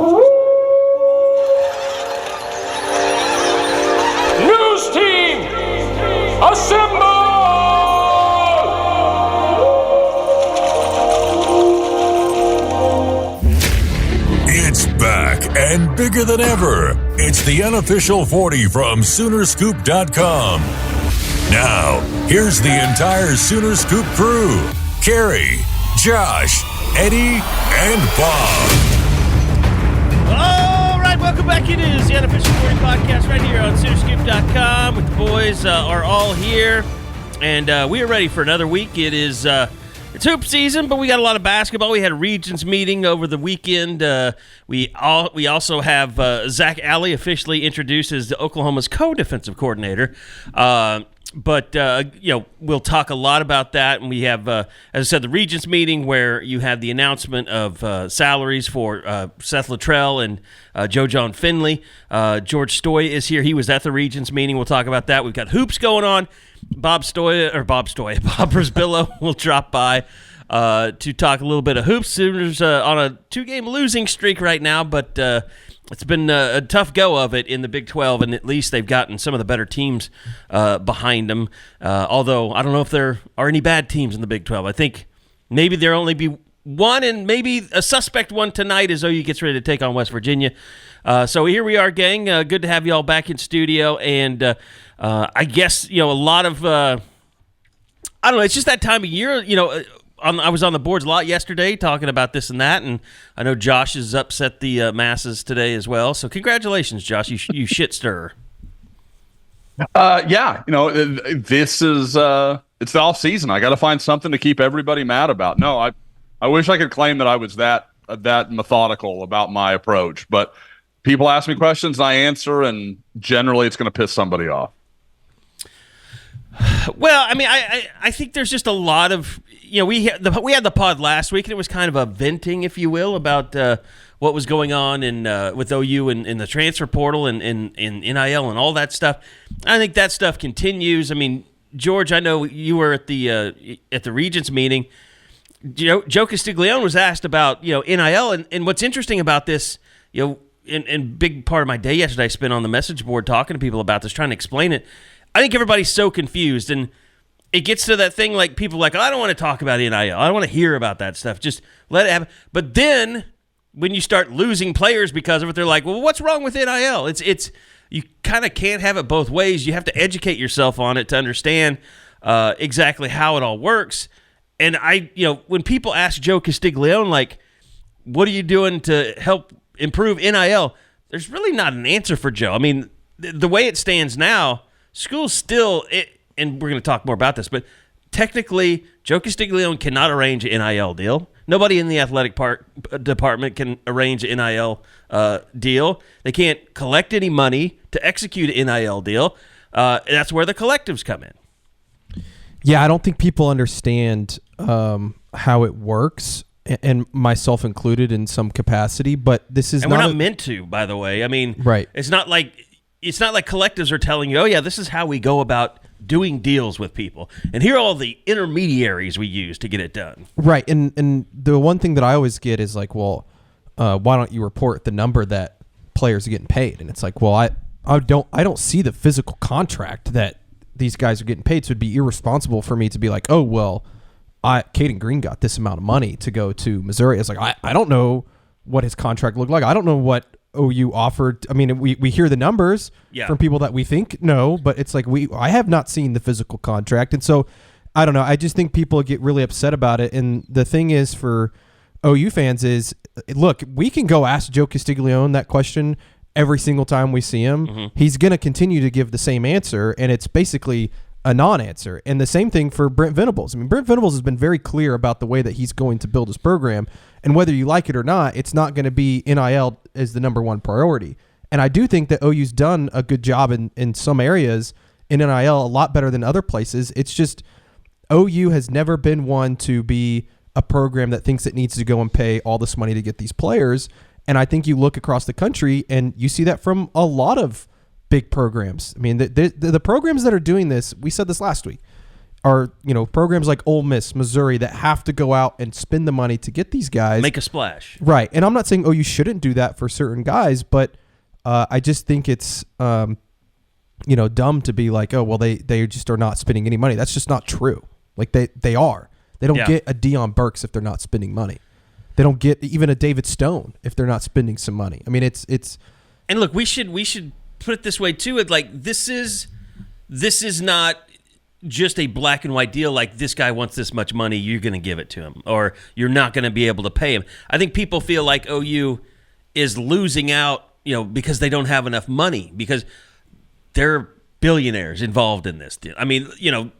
News team, assemble! It's back and bigger than ever. It's the unofficial 40 from Soonerscoop.com. Now, here's the entire Sooner Scoop crew. Carrie, Josh, Eddie, and Bob. All right, welcome back. It is the unofficial 40 podcast right here on Soonerscoop.com with the boys are all here. And we are ready for another week. It's hoop season, but we got a lot of basketball. We had a Regions meeting over the weekend. We also have Zac Alley officially introduced as Oklahoma's co-defensive coordinator. But we'll talk a lot about that. And we have, as I said, the Regents meeting where you have the announcement of salaries for Seth Luttrell and Joe John Finley. George Stoy is here. He was at the Regents meeting. We'll talk about that. We've got hoops going on. Bob Brisbillo will drop by to talk a little bit of hoops. Sooners on a 2-game losing streak right now, but it's been a tough go of it in the Big 12, and at least they've gotten some of the better teams behind them. Although I don't know if there are any bad teams in the Big 12. I think maybe there'll only be one, and maybe a suspect one tonight as OU gets ready to take on West Virginia. So here we are, gang. Good to have you all back in studio, and I guess a lot of I don't know. It's just that time of year, I was on the boards a lot yesterday talking about this and that, and I know Josh has upset the masses today as well. So congratulations, Josh. You shit stirrer. Yeah, this is it's the off season. I got to find something to keep everybody mad about. No, I wish I could claim that I was that methodical about my approach, but people ask me questions and I answer, and generally it's going to piss somebody off. Well, I mean, I think there's just a lot of we had the pod last week, and it was kind of a venting, if you will, about what was going on with OU in the transfer portal and in NIL and all that stuff. I think that stuff continues. I mean, George, I know you were at the Regents meeting. Joe Castiglione was asked about NIL, and what's interesting about this, and big part of my day yesterday I spent on the message board talking to people about this, trying to explain it. I think everybody's so confused, and it gets to that thing like people are like, I don't want to talk about NIL. I don't want to hear about that stuff. Just let it happen. But then when you start losing players because of it, they're like, well, what's wrong with NIL? It's you kind of can't have it both ways. You have to educate yourself on it to understand exactly how it all works. And when people ask Joe Castiglione, like, what are you doing to help improve NIL? There's really not an answer for Joe. I mean, the way it stands now, schools still, and we're going to talk more about this, but technically, Joe Castiglione cannot arrange an NIL deal. Nobody in the athletic department can arrange an NIL deal. They can't collect any money to execute an NIL deal. That's where the collectives come in. Yeah, I don't think people understand how it works, and myself included in some capacity, but this is and we're not meant to, by the way. I mean, right. It's not like collectives are telling you, oh, yeah, this is how we go about doing deals with people. And here are all the intermediaries we use to get it done. Right. And the one thing that I always get is like, well, why don't you report the number that players are getting paid? And it's like, well, I don't see the physical contract that these guys are getting paid. So it'd be irresponsible for me to be like, oh, well, Caden Green got this amount of money to go to Missouri. It's like, I don't know what his contract looked like. I don't know what OU offered. I mean, we hear the numbers from people that we think know, but it's like I have not seen the physical contract. And so I don't know. I just think people get really upset about it. And the thing is for OU fans is, look, we can go ask Joe Castiglione that question every single time we see him. Mm-hmm. He's going to continue to give the same answer, and it's basically a non-answer. And the same thing for Brent Venables. I mean, Brent Venables has been very clear about the way that he's going to build his program, and whether you like it or not, it's not going to be NIL as the number one priority. And I do think that OU's done a good job in some areas in NIL, a lot better than other places. It's just OU has never been one to be a program that thinks it needs to go and pay all this money to get these players. And I think you look across the country and you see that from a lot of big programs. I mean, the programs that are doing this, we said this last week, are, programs like Ole Miss, Missouri that have to go out and spend the money to get these guys. Make a splash. Right. And I'm not saying, you shouldn't do that for certain guys, but I just think it's, dumb to be like, they just are not spending any money. That's just not true. Like they are. They don't get a Deion Burks if they're not spending money. They don't get even a David Stone if they're not spending some money. I mean, it's. And look, we should put it this way too. It like this is not just a black and white deal. Like this guy wants this much money, you're going to give it to him, or you're not going to be able to pay him. I think people feel like OU is losing out, because they don't have enough money because they're billionaires involved in this deal. I mean,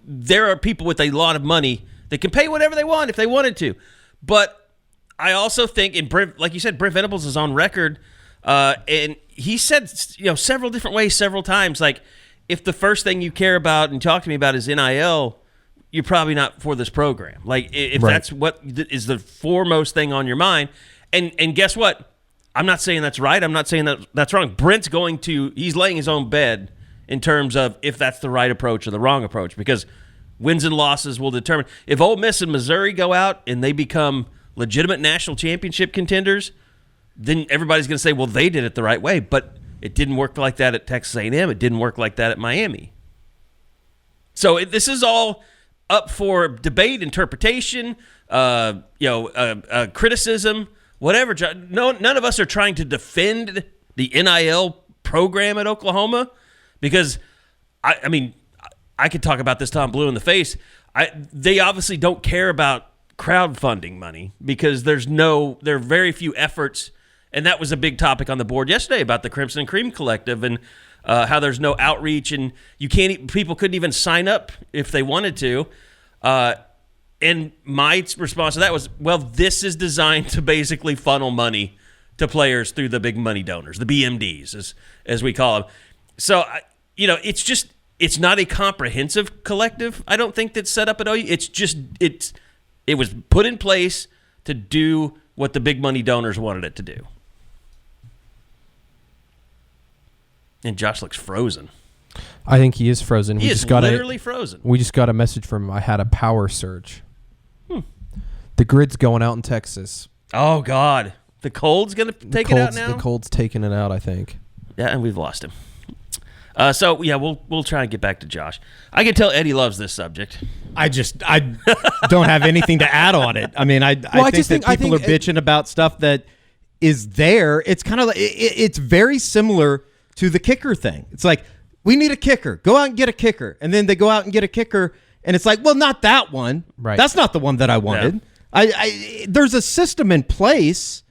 there are people with a lot of money that can pay whatever they want if they wanted to, but I also think, like you said, Brent Venables is on record, and he said, several different ways, several times, like, if the first thing you care about and talk to me about is NIL, you're probably not for this program. Like, if that's what is the foremost thing on your mind, and guess what? I'm not saying that's right. I'm not saying that that's wrong. Brent's he's laying his own bed in terms of if that's the right approach or the wrong approach, because wins and losses will determine. If Ole Miss and Missouri go out and they become legitimate national championship contenders, then everybody's going to say, well, they did it the right way. But it didn't work like that at Texas A&M. It didn't work like that at Miami. So this is all up for debate, interpretation, criticism, whatever. None of us are trying to defend the NIL program at Oklahoma because, I mean, I could talk about this till I'm blue in the face. They obviously don't care about crowdfunding money because there are very few efforts, and that was a big topic on the board yesterday about the Crimson and Cream Collective and how there's no outreach and people couldn't even sign up if they wanted to. And my response to that was, well, this is designed to basically funnel money to players through the big money donors, the BMDs, as we call them. So, it's not a comprehensive collective, I don't think, that's set up at OU. It was put in place to do what the big money donors wanted it to do. And Josh looks frozen. I think he is frozen. He is literally frozen. We just got a message from him. I had a power surge. The grid's going out in Texas. Oh, God. The cold's going to take it out now? The cold's taking it out, I think. Yeah, and we've lost him. We'll try and get back to Josh. I can tell Eddie loves this subject. I don't have anything to add on it. I mean, I think people are bitching about stuff that is there. It's kind of like it's very similar to the kicker thing. It's like, we need a kicker. Go out and get a kicker. And then they go out and get a kicker, and it's like, well, not that one. Right. That's not the one that I wanted. No. There's a system in place,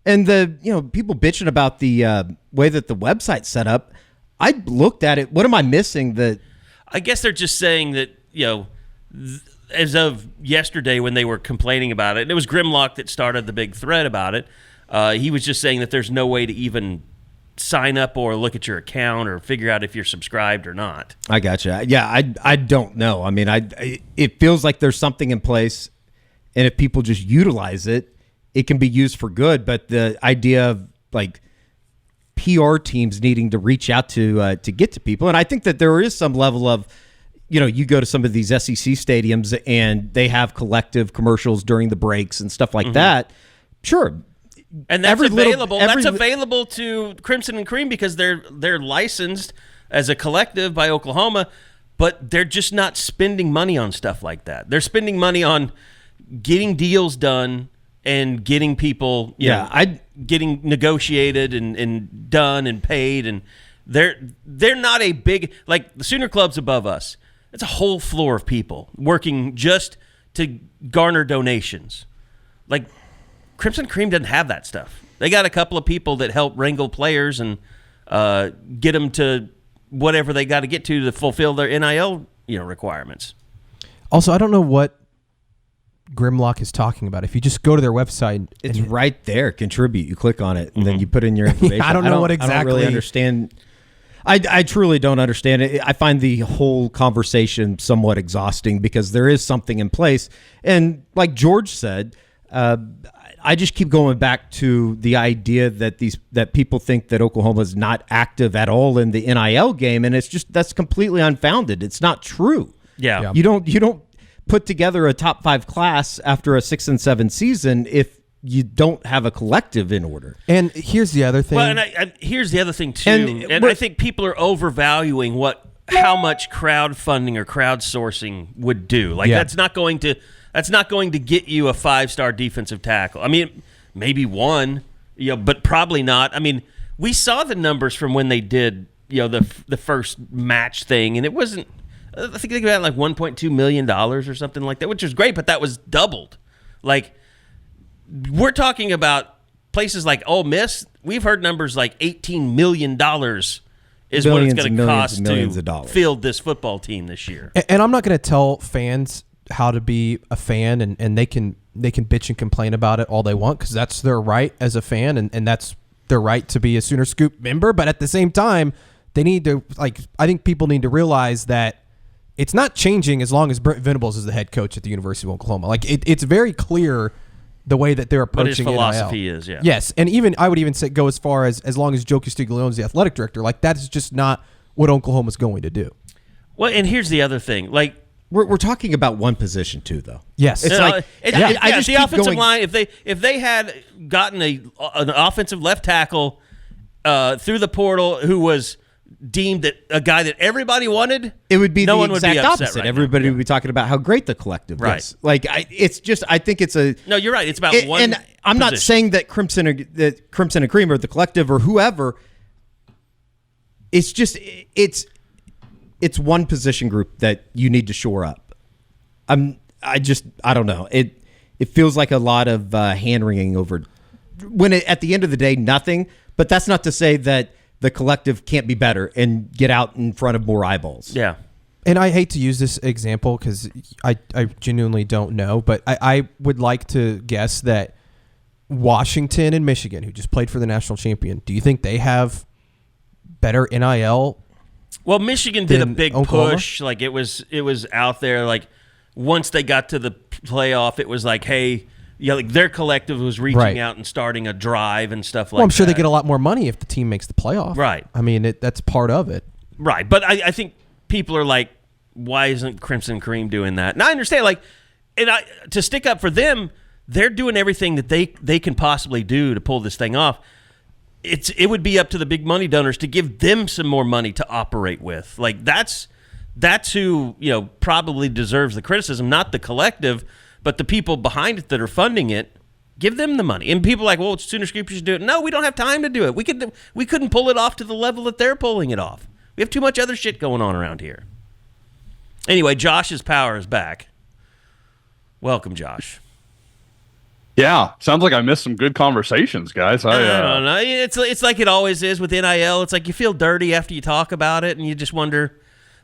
and people bitching about the way that the website's set up. I looked at it. What am I missing? I guess they're just saying that, as of yesterday when they were complaining about it, and it was Grimlock that started the big thread about it, he was just saying that there's no way to even sign up or look at your account or figure out if you're subscribed or not. I gotcha. Yeah, I don't know. I mean, it feels like there's something in place, and if people just utilize it, it can be used for good. But the idea of like PR teams needing to reach out to get to people, and I think that there is some level of, you go to some of these SEC stadiums and they have collective commercials during the breaks and stuff like that. Sure. And that's available. That's available to Crimson and Cream because they're licensed as a collective by Oklahoma, but they're just not spending money on stuff like that. They're spending money on getting deals done and getting people, getting negotiated and done and paid. And they're not a big, like the Sooner Club's above us. It's a whole floor of people working just to garner donations. Like, Crimson Cream doesn't have that stuff. They got a couple of people that help wrangle players and get them to whatever they got to get to fulfill their NIL requirements. Also, I don't know what Grimlock is talking about. If you just go to their website, it's right there. Contribute. You click on it, and then you put in your information. I don't know what exactly. I don't really understand. I truly don't understand it. I find the whole conversation somewhat exhausting because there is something in place, and like George said. I just keep going back to the idea that people think that Oklahoma is not active at all in the NIL game, and that's completely unfounded. It's not true. Yeah. You don't put together a top 5 class after a 6 and 7 season if you don't have a collective in order. And here's the other thing. Well, and here's the other thing too. And I think people are overvaluing how much crowdfunding or crowdsourcing would do. Like that's not going to get you a 5-star defensive tackle. I mean, maybe one, but probably not. I mean, we saw the numbers from when they did, the first match thing, and it wasn't. I think they got like $1.2 million or something like that, which was great, but that was doubled. Like, we're talking about places like Ole Miss. We've heard numbers like $18 million is what it's going to cost to field this football team this year. And I'm not going to tell fans how to be a fan, and they can bitch and complain about it all they want, because that's their right as a fan, and that's their right to be a Sooner Scoop member. But at the same time, they need to, I think people need to realize that it's not changing as long as Brent Venables is the head coach at the University of Oklahoma. Like, it's very clear the way that they're approaching NIL. But his philosophy is, yeah. Yes, and I would even say go as far as long as Joe Castiglione is the athletic director, like, that's just not what Oklahoma's going to do. Well, and here's the other thing. Like, we're talking about one position too, though. Yes, it's I just the offensive line. If they had gotten an offensive left tackle through the portal who was deemed a guy that everybody wanted, it would be no the one exact would be opposite. right Everybody would be talking about how great the collective is. Like, I think it's a no. You're right. It's about one. And I'm not saying that Crimson and Cream or the collective or whoever. It's just it's one position group that you need to shore up. I don't know. It feels like a lot of hand wringing over when at the end of the day nothing. But that's not to say that the collective can't be better and get out in front of more eyeballs. Yeah. And I hate to use this example because I genuinely don't know, but I would like to guess that Washington and Michigan, who just played for the national champion, do you think they have better NIL? Well, Michigan did a big Oklahoma? push. Like, it was out there. Like, once they got to the playoff, it was like, hey, like their collective was reaching out and starting a drive and stuff like that. Well, I'm sure they get a lot more money if the team makes the playoff. Right. I mean, that's part of it. Right. But I think people are like, why isn't Crimson Cream doing that? And I understand, like, to stick up for them, they're doing everything that they can possibly do to pull this thing off. It would be up to the big money donors to give them some more money to operate with. Like, that's who, probably deserves the criticism, not the collective, but the people behind it that are funding it. Give them the money. And people are like, well, it's Sooner Scoop, you should do it. No, we don't have time to do it. We couldn't pull it off to the level that they're pulling it off. We have too much other shit going on around here. Anyway, Josh's power is back. Welcome, Josh. Yeah, sounds like I missed some good conversations, guys. I don't know. It's like it always is with NIL. It's like you feel dirty after you talk about it, and you just wonder.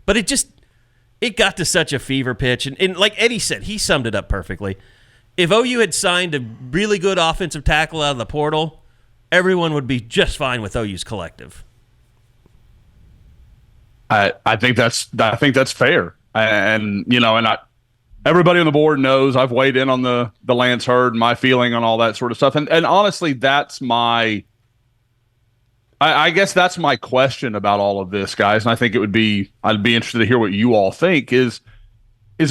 But it got to such a fever pitch. And like Eddie said, he summed it up perfectly. If OU had signed a really good offensive tackle out of the portal, everyone would be just fine with OU's collective. I think that's fair. Everybody on the board knows I've weighed in on the Lance Hurd, my feeling on all that sort of stuff. And honestly, that's I guess that's my question about all of this, guys. And I think I'd be interested to hear what you all think. Is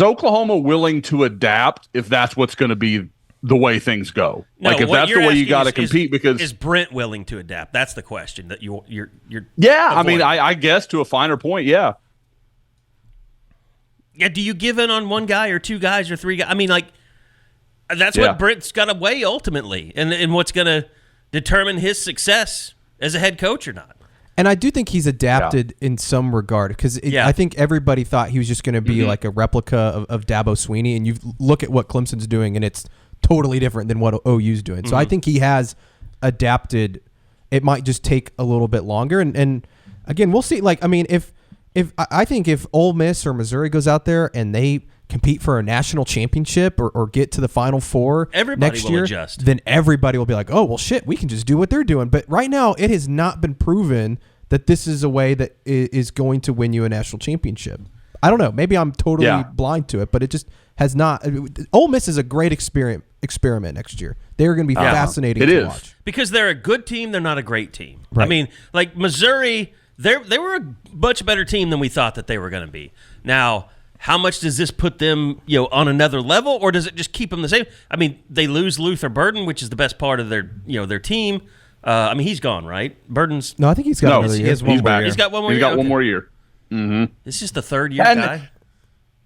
Oklahoma willing to adapt if that's what's going to be the way things go? No, like, if that's the way you got to compete, because is Brent willing to adapt? That's the question that you're. Yeah, avoiding. I mean, I guess to a finer point, yeah. Yeah, do you give in on one guy or two guys or three guys? I mean, like, that's what Brent's got to weigh ultimately, and what's going to determine his success as a head coach or not. And I do think he's adapted in some regard, because I think everybody thought he was just going to be like a replica of Dabo Swinney, and you look at what Clemson's doing, and it's totally different than what OU's doing. So I think he has adapted. It might just take a little bit longer, and again, we'll see. Like, I mean, if Ole Miss or Missouri goes out there and they compete for a national championship or get to the Final Four next year, then everybody will be like, oh, well, shit, we can just do what they're doing. But right now, it has not been proven that this is a way that is going to win you a national championship. I don't know. Maybe I'm totally blind to it, but it just has not. Ole Miss is a great experiment next year. They're going to be fascinating to watch. Because they're a good team. They're not a great team. Right. I mean, like Missouri, they were a much better team than we thought that they were going to be. Now, how much does this put them, on another level, or does it just keep them the same? I mean, they lose Luther Burden, which is the best part of their team. He's gone, right? Burden's no, I think he's got another year. He's back. He's got one more. He's year? got one more year. Mm-hmm. This is just the third year guy.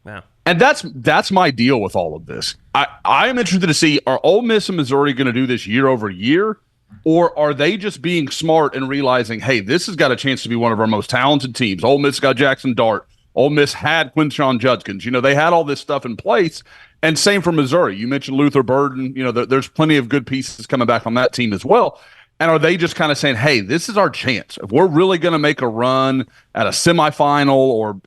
Wow. And that's my deal with all of this. I am interested to see, are Ole Miss and Missouri going to do this year over year, or are they just being smart and realizing, hey, this has got a chance to be one of our most talented teams. Ole Miss got Jackson Dart. Ole Miss had Quinshon Judkins. They had all this stuff in place. And same for Missouri. You mentioned Luther Burden. There's plenty of good pieces coming back on that team as well. And are they just kind of saying, hey, this is our chance. If we're really going to make a run at a semifinal, or,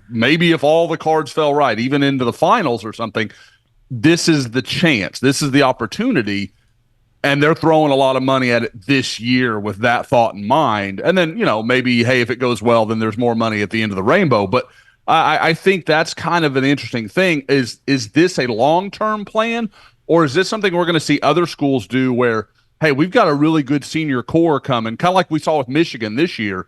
maybe if all the cards fell right, even into the finals or something, this is the chance. This is the opportunity. And they're throwing a lot of money at it this year with that thought in mind. And then, maybe, hey, if it goes well, then there's more money at the end of the rainbow. But I think that's kind of an interesting thing. Is this a long-term plan, or is this something we're going to see other schools do where, hey, we've got a really good senior core coming, kind of like we saw with Michigan this year.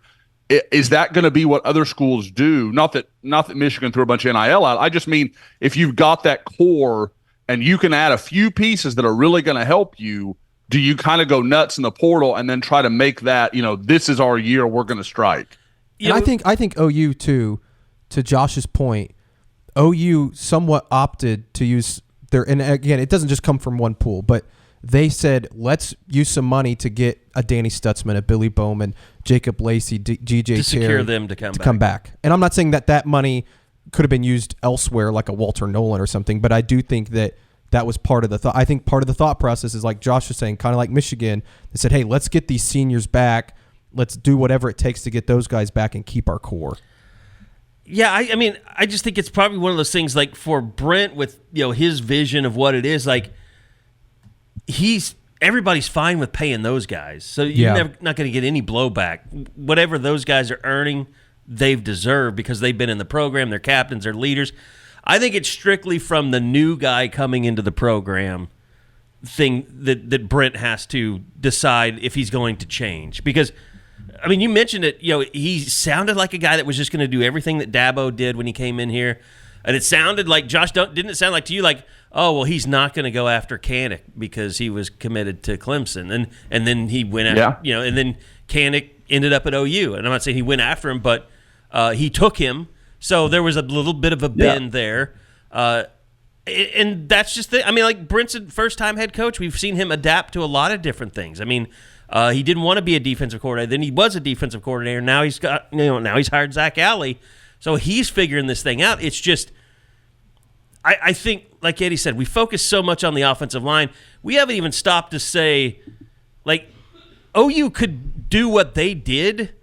Is that going to be what other schools do? Not that Michigan threw a bunch of NIL out. I just mean if you've got that core and you can add a few pieces that are really going to help you, do you kind of go nuts in the portal and then try to make that, this is our year, we're going to strike? And I think OU too, to Josh's point, OU somewhat opted to use their, and again, it doesn't just come from one pool, but they said, let's use some money to get a Danny Stutzman, a Billy Bowman, Jacob Lacey, GJ Cherry. To secure them to come back. And I'm not saying that money could have been used elsewhere, like a Walter Nolan or something, but I do think that was part of the thought. I think part of the thought process is, like Josh was saying, kind of like Michigan. They said, hey, let's get these seniors back. Let's do whatever it takes to get those guys back and keep our core. Yeah, I just think it's probably one of those things, like for Brent with, his vision of what it is, like, everybody's fine with paying those guys, so you're not going to get any blowback. Whatever those guys are earning, they've deserved because they've been in the program. They're captains, they're leaders. I think it's strictly from the new guy coming into the program thing that Brent has to decide if he's going to change. Because, you mentioned it. He sounded like a guy that was just going to do everything that Dabo did when he came in here. And it sounded like, Josh, didn't it sound like to you like, oh, well, he's not going to go after Kanik because he was committed to Clemson. And then he went after, and then Kanik ended up at OU. And I'm not saying he went after him, but he took him. So there was a little bit of a bend there. And that's just like Brent's first-time head coach. We've seen him adapt to a lot of different things. He didn't want to be a defensive coordinator. Then he was a defensive coordinator. Now he's got, now he's hired Zac Alley. So he's figuring this thing out. It's just, I think, like Eddie said, we focus so much on the offensive line. We haven't even stopped to say, like, OU could do what they did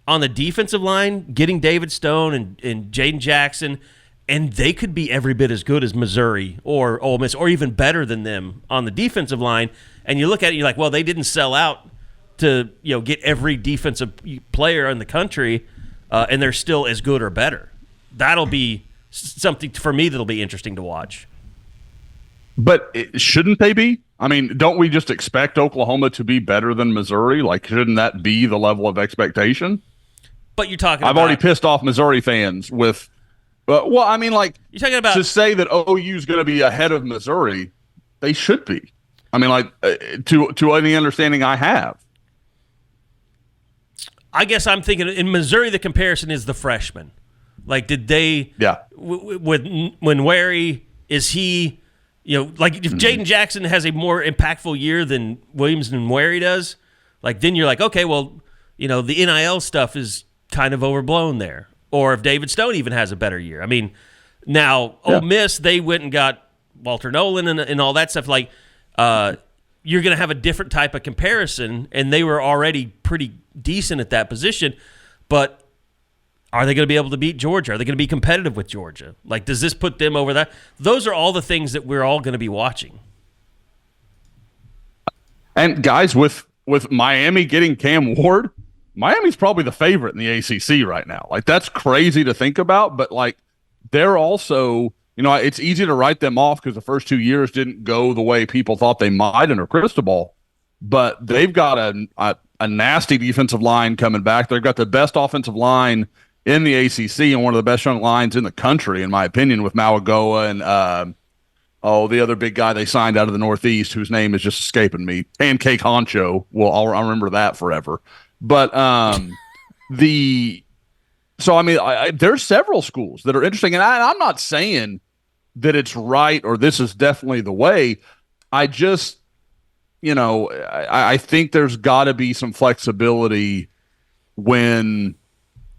on the defensive line, getting David Stone and Jaden Jackson, and they could be every bit as good as Missouri or Ole Miss, or even better than them on the defensive line. And you look at it, you're like, well, they didn't sell out to get every defensive player in the country, and they're still as good or better. That'll be something for me that'll be interesting to watch. But shouldn't they be? Don't we just expect Oklahoma to be better than Missouri? Like, shouldn't that be the level of expectation? But you're talking I've already pissed off Missouri fans with, you're talking about to say that OU is going to be ahead of Missouri. They should be. To any understanding I have. I guess I'm thinking in Missouri, the comparison is the freshman. Like, did they? Yeah. When Wary, is he? Like if Jaden Jackson has a more impactful year than Williams and Wary does, like then you're like, okay, well, the NIL stuff is kind of overblown there. Or if David Stone even has a better year. Now Ole Miss, they went and got Walter Nolan and all that stuff. Like, you're going to have a different type of comparison, and they were already pretty decent at that position. But are they going to be able to beat Georgia? Are they going to be competitive with Georgia? Like, does this put them over that? Those are all the things that we're all going to be watching. And guys, with Miami getting Cam Ward, Miami's probably the favorite in the ACC right now. Like, that's crazy to think about, but like, they're also, it's easy to write them off because the first 2 years didn't go the way people thought they might in their crystal ball. But they've got a nasty defensive line coming back. They've got the best offensive line in the ACC and one of the best young lines in the country, in my opinion, with Malagoa and the other big guy they signed out of the Northeast, whose name is just escaping me, Pancake Honcho. Well, I'll remember that forever. But there's several schools that are interesting, and I'm not saying that it's right or this is definitely the way. I just, I think there's got to be some flexibility when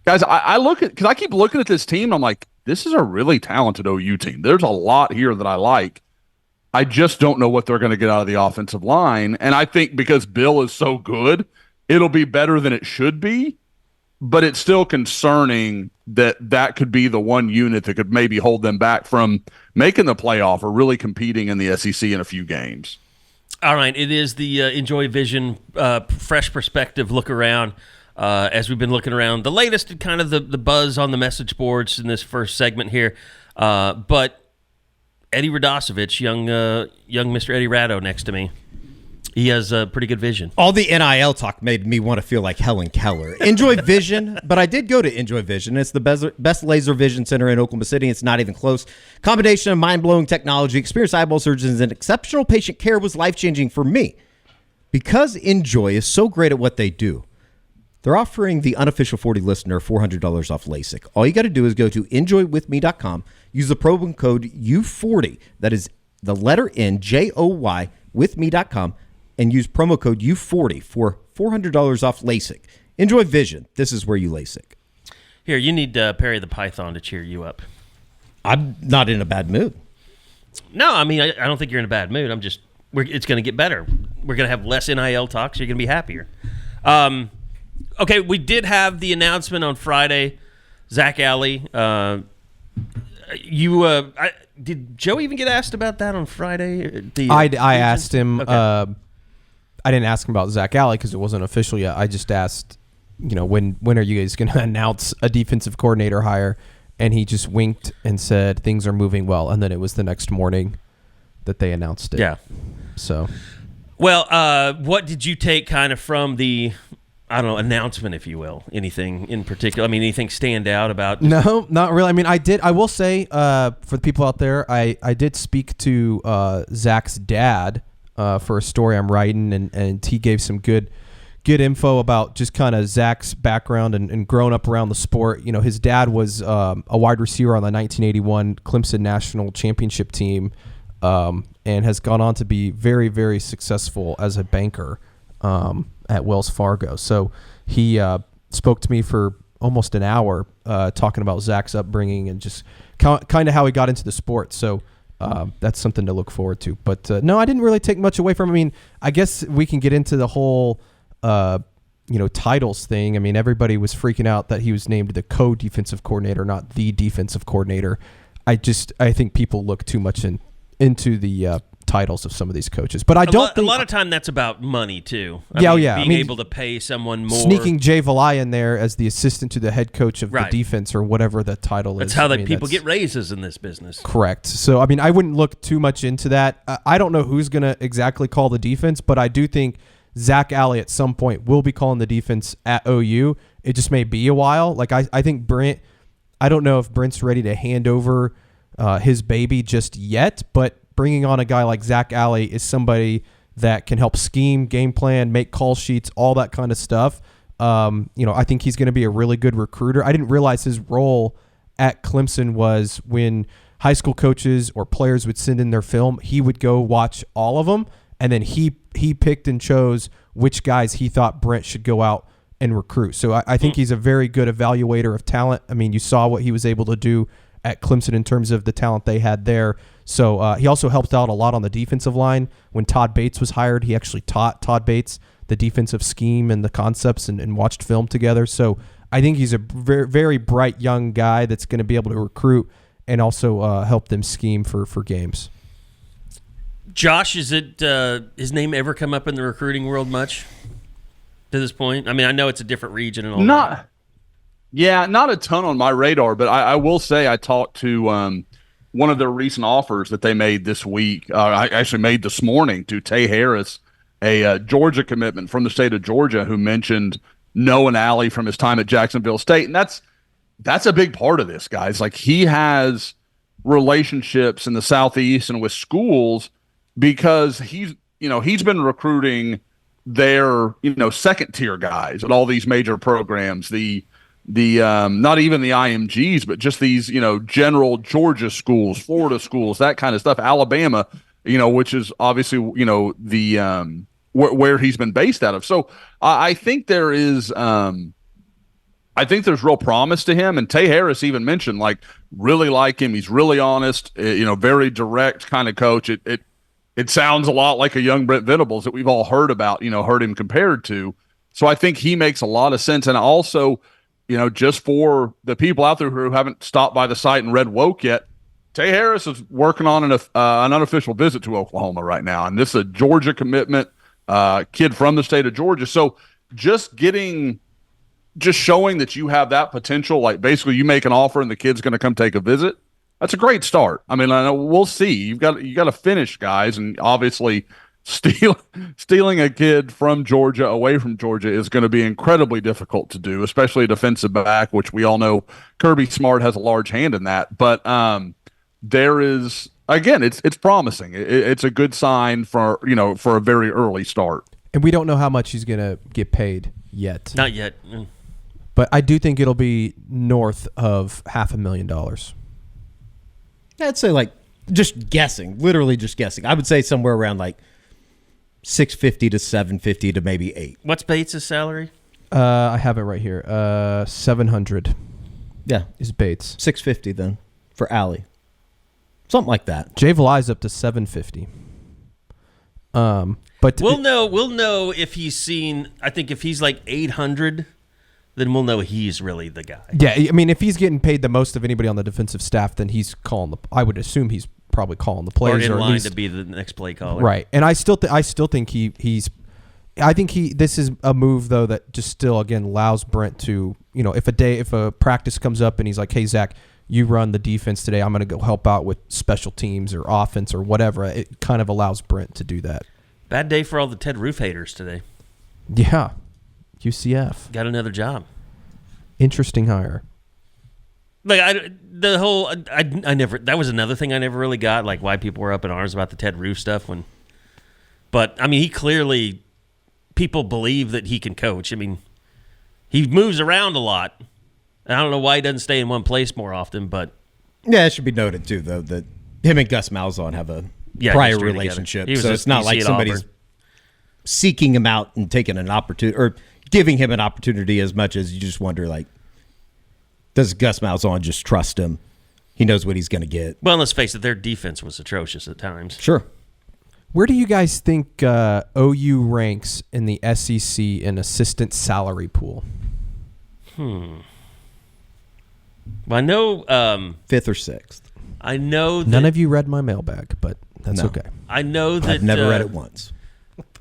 guys. Because I keep looking at this team. I'm like, this is a really talented OU team. There's a lot here that I like. I just don't know what they're going to get out of the offensive line, and I think because Bill is so good, it'll be better than it should be. But it's still concerning that could be the one unit that could maybe hold them back from making the playoff or really competing in the SEC in a few games. All right, it is the Enjoy Vision fresh perspective look around as we've been looking around. The latest and kind of the buzz on the message boards in this first segment here. But Eddie Radosevich, young Mr. Eddie Rado next to me. He has a pretty good vision. All the NIL talk made me want to feel like Helen Keller. Enjoy Vision, but I did go to Enjoy Vision. It's the best laser vision center in Oklahoma City. It's not even close. Combination of mind-blowing technology, experienced eyeball surgeons, and exceptional patient care was life-changing for me. Because Enjoy is so great at what they do, they're offering the unofficial 40 listener $400 off LASIK. All you got to do is go to enjoywithme.com, use the promo code U40, that is the letter N, J-O-Y, withme.com, and use promo code U40 for $400 off LASIK. Enjoy Vision. This is where you LASIK. Here, you need Perry the Python to cheer you up. I'm not in a bad mood. No, I mean, I don't think you're in a bad mood. It's going to get better. We're going to have less NIL talk, so you're going to be happier. Okay, we did have the announcement on Friday. Zac Alley. Did Joe even get asked about that on Friday? I asked him. Okay. I didn't ask him about Zac Alley because it wasn't official yet. I just asked, when are you guys going to announce a defensive coordinator hire? And he just winked and said things are moving well. And then it was the next morning that they announced it. Yeah. So. Well, what did you take kind of from the, announcement, if you will? Anything in particular? I mean, anything stand out about? No, not really. I mean, I will say for the people out there, I did speak to Zach's dad for a story I'm writing, and he gave some good info about just kind of Zach's background and growing up around the sport. His dad was a wide receiver on the 1981 Clemson National Championship team, and has gone on to be very, very successful as a banker at Wells Fargo. So he spoke to me for almost an hour talking about Zach's upbringing and just kind of how he got into the sport. So that's something to look forward to. But no, I didn't really take much away from him. I mean, I guess we can get into the whole titles thing. I mean, everybody was freaking out that he was named the co-defensive coordinator, not the defensive coordinator. I think people look too much into the titles of some of these coaches, but I don't think a lot of time that's about money too. Being able to pay someone more. Sneaking Jay Valai in there as the assistant to the head coach of the defense or whatever the title is. That's how people get raises in this business. Correct. So, I mean, I wouldn't look too much into that. I don't know who's going to exactly call the defense, but I do think Zac Alley at some point will be calling the defense at OU. It just may be a while. Like, I think Brent, I don't know if Brent's ready to hand over his baby just yet, but bringing on a guy like Zac Alley is somebody that can help scheme, game plan, make call sheets, all that kind of stuff. I think he's going to be a really good recruiter. I didn't realize his role at Clemson was when high school coaches or players would send in their film, he would go watch all of them, and then he picked and chose which guys he thought Brent should go out and recruit. So I think he's a very good evaluator of talent. I mean, you saw what he was able to do at Clemson in terms of the talent they had there. So he also helped out a lot on the defensive line. When Todd Bates was hired, he actually taught Todd Bates the defensive scheme and the concepts and watched film together. So I think he's a very, very bright young guy that's going to be able to recruit and also help them scheme for games. Josh, is it his name ever come up in the recruiting world much to this point? I mean, I know it's a different region and all that. Yeah, not a ton on my radar, but I will say I talked to one of their recent offers that they made this week. I actually made this morning to Tay Harris, a Georgia commitment from the state of Georgia, who mentioned knowing Alley from his time at Jacksonville State. And that's that's a big part of this, guys. Like, he has relationships in the Southeast and with schools because he's been recruiting their, second tier guys at all these major programs, the not even the IMGs, but just these, general Georgia schools, Florida schools, that kind of stuff, Alabama, which is obviously, the where he's been based out of. So I think there is, I think there's real promise to him. And Tay Harris even mentioned, really like him. He's really honest, very direct kind of coach. It sounds a lot like a young Brent Venables that we've all heard about, heard him compared to. So I think he makes a lot of sense. And also, just for the people out there who haven't stopped by the site and read Woke yet, Tay Harris is working on an unofficial visit to Oklahoma right now. And this is a Georgia commitment, kid from the state of Georgia. So just showing that you have that potential, like basically you make an offer and the kid's going to come take a visit. That's a great start. I mean, I know we'll see. You got to finish, guys, and obviously stealing a kid from Georgia away from Georgia is going to be incredibly difficult to do, especially a defensive back, which we all know Kirby Smart has a large hand in that. But there is, again, it's promising. It's a good sign for a very early start. And we don't know how much he's going to get paid yet. Not yet. But I do think it'll be north of $500,000. I'd say just guessing, literally just guessing. I would say somewhere around $650 to $750 to maybe $800. What's Bates' salary? I have it right here. $700. Yeah, is Bates. $650 then for Alley, something like that. Jay Valai's up to $750. But we'll know if he's seen. I think if he's $800. Then we'll know he's really the guy. Yeah, I mean, if he's getting paid the most of anybody on the defensive staff, then he's calling I would assume he's probably calling the plays, or in line least, to be the next play caller. Right, and I still think he's. I think this is a move though that just still again allows Brent to, if a practice comes up and he's like, hey Zach, you run the defense today, I'm going to go help out with special teams or offense or whatever. It kind of allows Brent to do that. Bad day for all the Ted Roof haters today. Yeah. UCF got another job. Interesting hire. That was another thing I never really got, why people were up in arms about the Ted Roof stuff. But I mean, he clearly, people believe that he can coach. I mean, he moves around a lot. I don't know why he doesn't stay in one place more often, but yeah, it should be noted too, though, that him and Gus Malzahn have a prior relationship, so it's not like somebody's seeking him out and taking an opportunity or giving him an opportunity as much as you just wonder, does Gus Malzahn just trust him? He knows what he's going to get. Well, let's face it, their defense was atrocious at times. Sure. Where do you guys think OU ranks in the SEC in assistant salary pool? Well, I know 5th or 6th. I know that, none of you read my mailbag, but that's okay. I know that I've never read it once.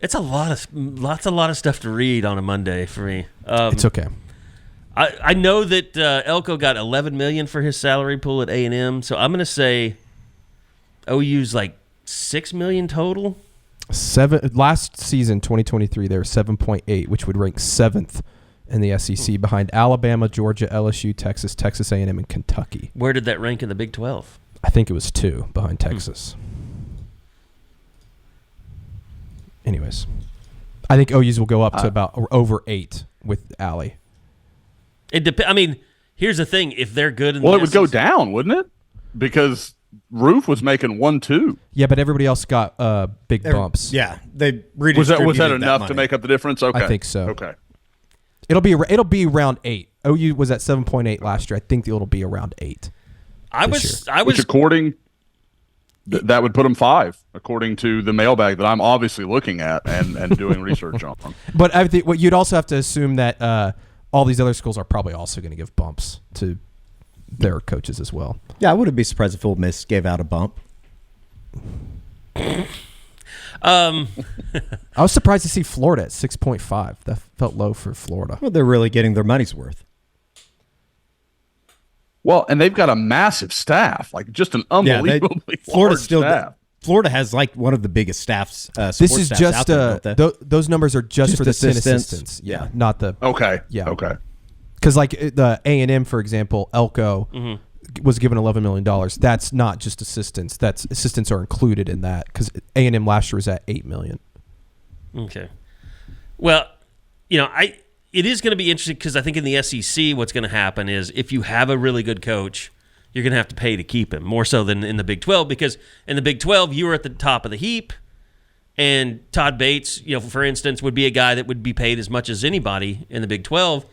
It's a lot of stuff to read on a Monday for me. It's okay. I know that Elko got $11 million for his salary pool at A&M, so I'm going to say OU's $6 million total. Last season, 2023, they were 7.8, which would rank 7th in the SEC behind Alabama, Georgia, LSU, Texas, Texas A&M, and Kentucky. Where did that rank in the Big 12? I think it was 2 behind Texas. Anyways, I think OU's will go up to about over 8 with Alley. I mean, here's the thing: if they're good, it would go down, wouldn't it? Because Roof was making 1-2. Yeah, but everybody else got big bumps. Yeah, they was that enough to make up the difference? Okay, I think so. Okay, it'll be around 8. OU was at 7.8 last year. I think it'll be around 8. Which according that would put them 5, according to the mailbag that I'm obviously looking at and doing research on. But I think you'd also have to assume that all these other schools are probably also going to give bumps to their coaches as well. Yeah, I wouldn't be surprised if Ole Miss gave out a bump. I was surprised to see Florida at 6.5. That felt low for Florida. Well, they're really getting their money's worth. Well, and they've got a massive staff, just an unbelievably large staff. Florida has one of the biggest staffs. This is just those numbers are just for the assistants. Yeah, not the. Okay. Yeah. Okay. Because like the A&M, for example, Elko was given $11 million. That's not just assistants. That's assistants are included in that because A&M last year was at $8 million. Okay. Well, it is going to be interesting because I think in the SEC what's going to happen is if you have a really good coach, you're going to have to pay to keep him, more so than in the Big 12, because in the Big 12, you were at the top of the heap, and Todd Bates, for instance, would be a guy that would be paid as much as anybody in the Big 12.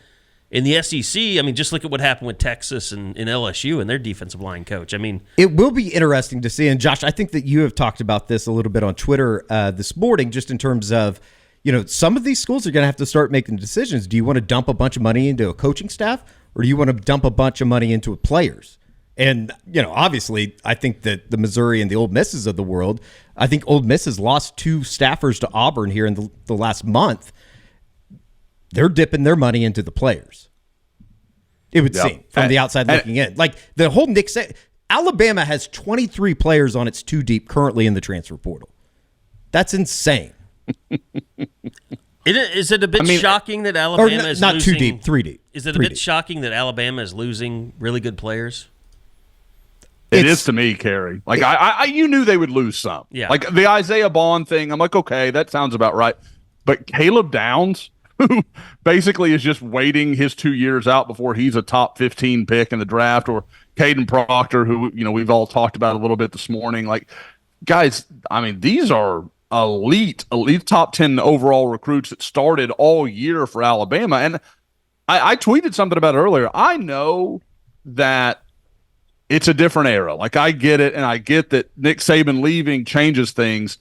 In the SEC, just look at what happened with Texas and LSU and their defensive line coach. It will be interesting to see, and Josh, I think that you have talked about this a little bit on Twitter this morning, just in terms of, some of these schools are going to have to start making decisions. Do you want to dump a bunch of money into a coaching staff, or do you want to dump a bunch of money into players? And, obviously, I think that the Missouri and the Ole Misses of the world, I think Ole Miss has lost 2 staffers to Auburn here in the last month. They're dipping their money into the players. It would seem from the outside looking in. Like the whole Nick Saban, Alabama has 23 players on its 2 deep currently in the transfer portal. That's insane. Is it a bit shocking that Alabama is not losing, 2 deep, 3 deep? Is it a bit shocking that Alabama is losing really good players? It is to me, Kerry. Like you knew they would lose some. Yeah. Like the Isaiah Bond thing, I'm like, okay, that sounds about right. But Caleb Downs, who basically is just waiting his 2 years out before he's a top 15 pick in the draft, or Caden Proctor, who we've all talked about a little bit this morning. Like, guys, these are elite top 10 overall recruits that started all year for Alabama. And I tweeted something about it earlier. I know that it's a different era. Like, I get it, and I get that Nick Saban leaving changes things.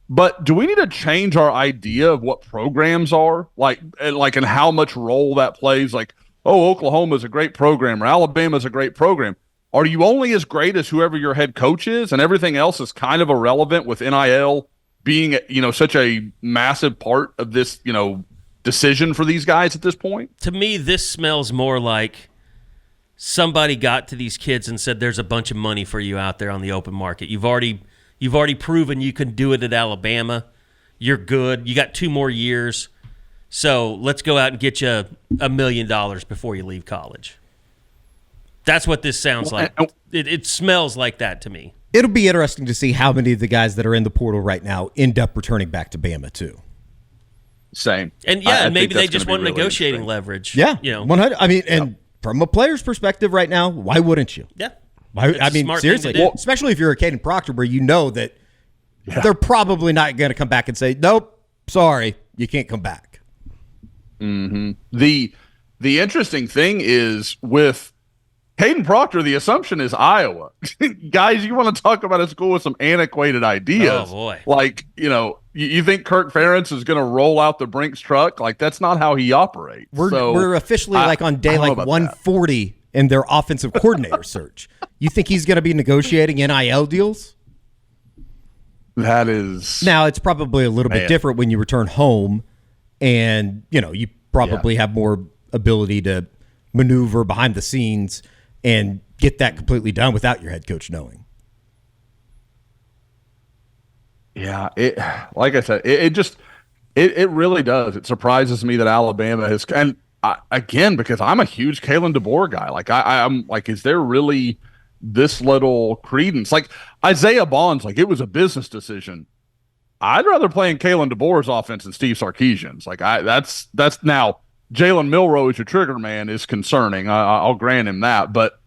But do we need to change our idea of what programs are? Like, and how much role that plays? Like, Oklahoma's a great program, or Alabama's a great program. Are you only as great as whoever your head coach is, and everything else is kind of irrelevant with NIL being, such a massive part of this, decision for these guys at this point? To me, this smells more like somebody got to these kids and said, there's a bunch of money for you out there on the open market. You've already proven you can do it at Alabama. You're good. You got 2 more years. So let's go out and get you $1 million before you leave college. That's what this sounds like. It smells like that to me. It'll be interesting to see how many of the guys that are in the portal right now end up returning back to Bama too. Same. And maybe they just want negotiating leverage. Yeah. 100. And from a player's perspective right now, why wouldn't you? Yeah. Seriously, especially if you're a Caden Proctor, where you know that they're probably not going to come back and say, nope, sorry, you can't come back. Mm-hmm. The interesting thing is with Caden Proctor, the assumption is Iowa. Guys, you want to talk about a school with some antiquated ideas. Oh, boy. Like, you think Kirk Ferentz is going to roll out the Brinks truck? Like, that's not how he operates. We're officially on day 140 in their offensive coordinator search. You think he's going to be negotiating NIL deals? That is... Now, it's probably a little bit different when you return home, and, you probably have more ability to maneuver behind the scenes and get that completely done without your head coach knowing. Yeah, like I said, it really does. It surprises me that Alabama has... And again, because I'm a huge Kalen DeBoer guy. Like, I'm like, is there really this little credence? Like, Isaiah Bond's, like, it was a business decision. I'd rather play in Kalen DeBoer's offense than Steve Sarkisian's. Like, that's now Jalen Milroe as your trigger man is concerning. I'll grant him that. But,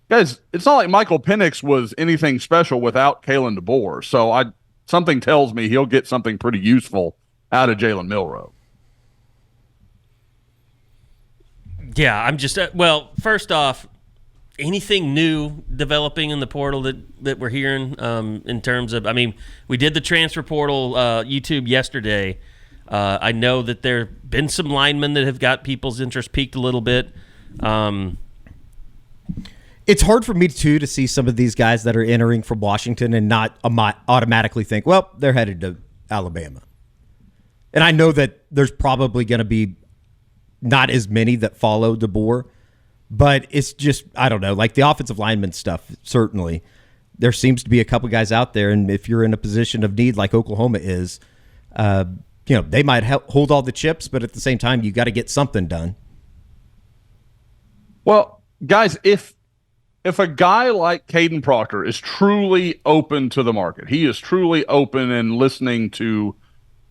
guys, it's not like Michael Penix was anything special without Kalen DeBoer. So something tells me he'll get something pretty useful out of Jalen Milroe. Yeah, I'm just first off, anything new developing in the portal that we're hearing in terms of, we did the transfer portal YouTube yesterday. I know that there have been some linemen that have got people's interest peaked a little bit. It's hard for me to see some of these guys that are entering from Washington and not automatically think, well, they're headed to Alabama. And I know that there's probably going to be not as many that follow DeBoer, but it's just, I don't know, like the offensive lineman stuff, certainly. There seems to be a couple guys out there, and if you're in a position of need like Oklahoma is, they might hold all the chips, but at the same time, you got to get something done. Well, guys, if a guy like Caden Proctor is truly open to the market, he is truly open and listening to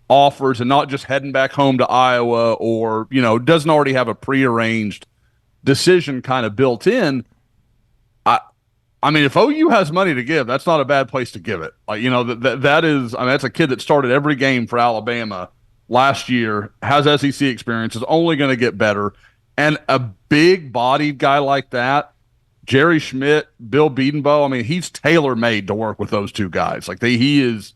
offers and not just heading back home to Iowa or, doesn't already have a prearranged decision kind of built in. I mean, if OU has money to give, that's not a bad place to give it. Like, that is, that's a kid that started every game for Alabama last year, has SEC experience, is only going to get better. And a big-bodied guy like that, Jerry Schmidt, Bill Biedenbow, I mean, he's tailor-made to work with those two guys. Like, he is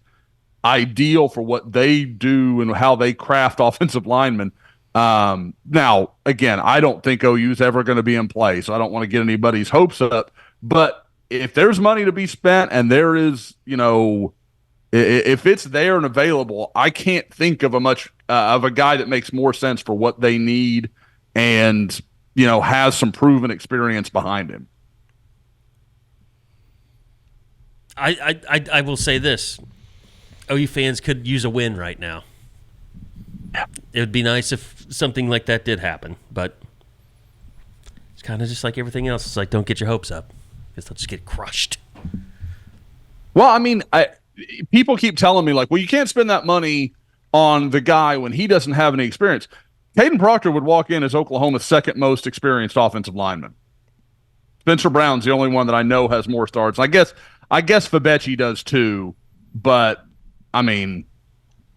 ideal for what they do and how they craft offensive linemen. Now, again, I don't think OU is ever going to be in play, so I don't want to get anybody's hopes up. But if there's money to be spent and there is, if it's there and available, I can't think of a guy that makes more sense for what they need and, has some proven experience behind him. I will say this. OU fans could use a win right now. Yeah. It would be nice if something like that did happen, but it's kind of just like everything else. It's like, don't get your hopes up because they'll just get crushed. Well, I mean, people keep telling me, like, well, you can't spend that money on the guy when he doesn't have any experience. Caden Proctor would walk in as Oklahoma's second most experienced offensive lineman. Spencer Brown's the only one that I know has more starts. I guess Fabechi does too, but I mean,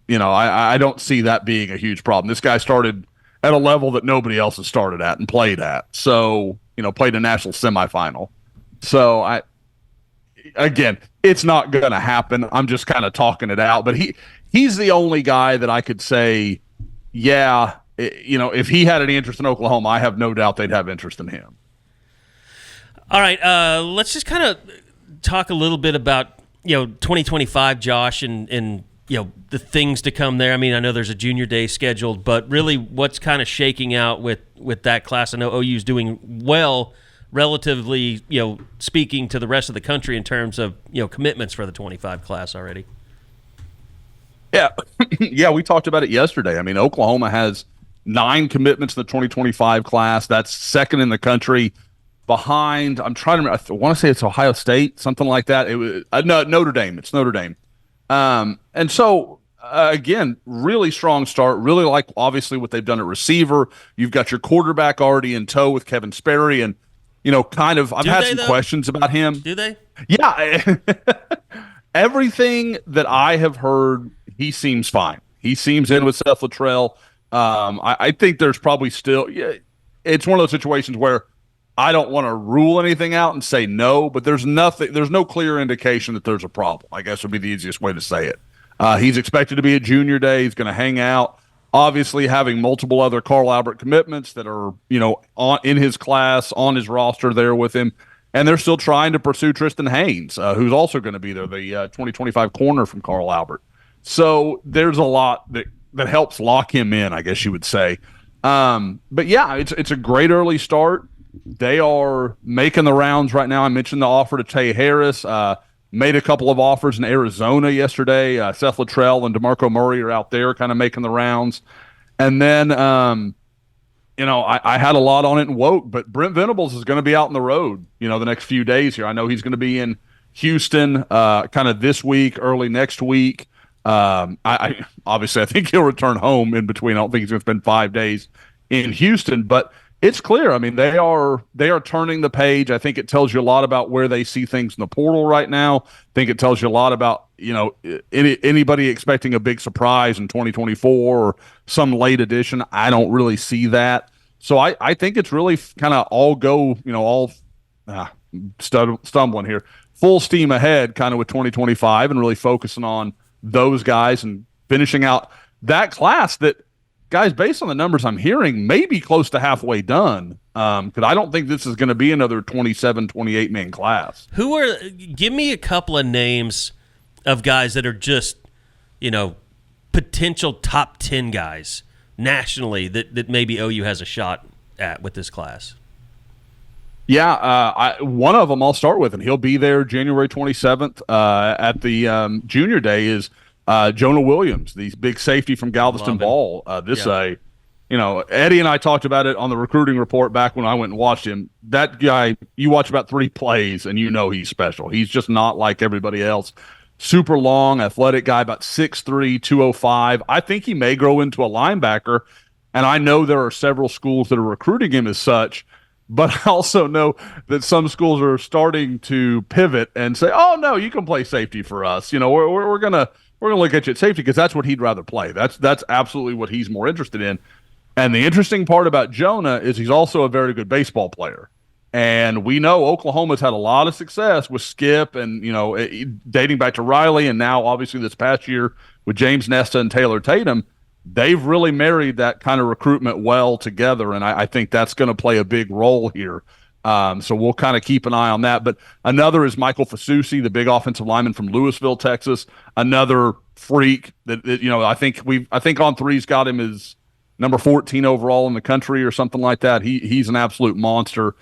I don't see that being a huge problem. This guy started at a level that nobody else has started at and played at. So, played a national semifinal. So again, it's not going to happen. I'm just kind of talking it out, but he's the only guy that I could say, yeah, if he had any interest in Oklahoma, I have no doubt they'd have interest in him. All right, let's just kind of talk a little bit about 2025, Josh, and the things to come there. I mean, I know there's a junior day scheduled, but really, what's kind of shaking out with that class? I know OU's doing well, relatively, speaking to the rest of the country in terms of commitments for the 25 class already. Yeah, yeah, we talked about it yesterday. I mean, Oklahoma has 9 commitments in the 2025 class. That's second in the country. Behind, I'm trying to remember, I want to say it's Ohio State, something like that. It was no, Notre Dame. It's Notre Dame. And so, again, really strong start. Really like, obviously, what they've done at receiver. You've got your quarterback already in tow with Kevin Sperry. And, kind of, I've had some questions about him. Do they? Yeah. Everything that I have heard, he seems fine. He seems in with Seth Luttrell. I think there's probably still, it's one of those situations where I don't want to rule anything out and say no, but there's no clear indication that there's a problem, I guess would be the easiest way to say it. He's expected to be at junior day. He's going to hang out. Obviously, having multiple other Carl Albert commitments that are, in his class, on his roster there with him. And they're still trying to pursue Tristan Haynes, who's also going to be there, the 2025 corner from Carl Albert. So there's a lot that helps lock him in, I guess you would say. But yeah, it's a great early start. They are making the rounds right now. I mentioned the offer to Tay Harris. Made a couple of offers in Arizona yesterday. Seth Luttrell and DeMarco Murray are out there kind of making the rounds. And then, I had a lot on it in Woke, but Brent Venables is going to be out on the road, the next few days here. I know he's going to be in Houston kind of this week, early next week. I think he'll return home in between. I don't think he's going to spend 5 days in Houston, but it's clear. I mean, they are turning the page. I think it tells you a lot about where they see things in the portal right now. I think it tells you a lot about, anybody expecting a big surprise in 2024 or some late addition. I don't really see that. So I think it's really kind of stumbling here. Full steam ahead kind of with 2025 and really focusing on those guys and finishing out that class that, guys, based on the numbers I'm hearing, may be close to halfway done. Because I don't think this is going to be another 27, 28-man class. Give me a couple of names of guys that are just, potential top 10 guys nationally that maybe OU has a shot at with this class. Yeah, one of them I'll start with, and he'll be there January 27th at the junior day, is Jonah Williams, the big safety from Galveston Ball. Eddie and I talked about it on the recruiting report back when I went and watched him. That guy, you watch about 3 plays and he's special. He's just not like everybody else. Super long, athletic guy, about 6'3", 205. I think he may grow into a linebacker, and I know there are several schools that are recruiting him as such, but I also know that some schools are starting to pivot and say, "Oh no, you can play safety for us. We're gonna look at you at safety because that's what he'd rather play. That's absolutely what he's more interested in." And the interesting part about Jonah is he's also a very good baseball player. And we know Oklahoma's had a lot of success with Skip and, dating back to Riley, and now obviously this past year with James Nesta and Taylor Tatum. They've really married that kind of recruitment well together, and I think that's going to play a big role here. So we'll kind of keep an eye on that. But another is Michael Fasusi, the big offensive lineman from Louisville, Texas. Another freak that I think On3's got him as number 14 overall in the country or something like that. He's an absolute monster.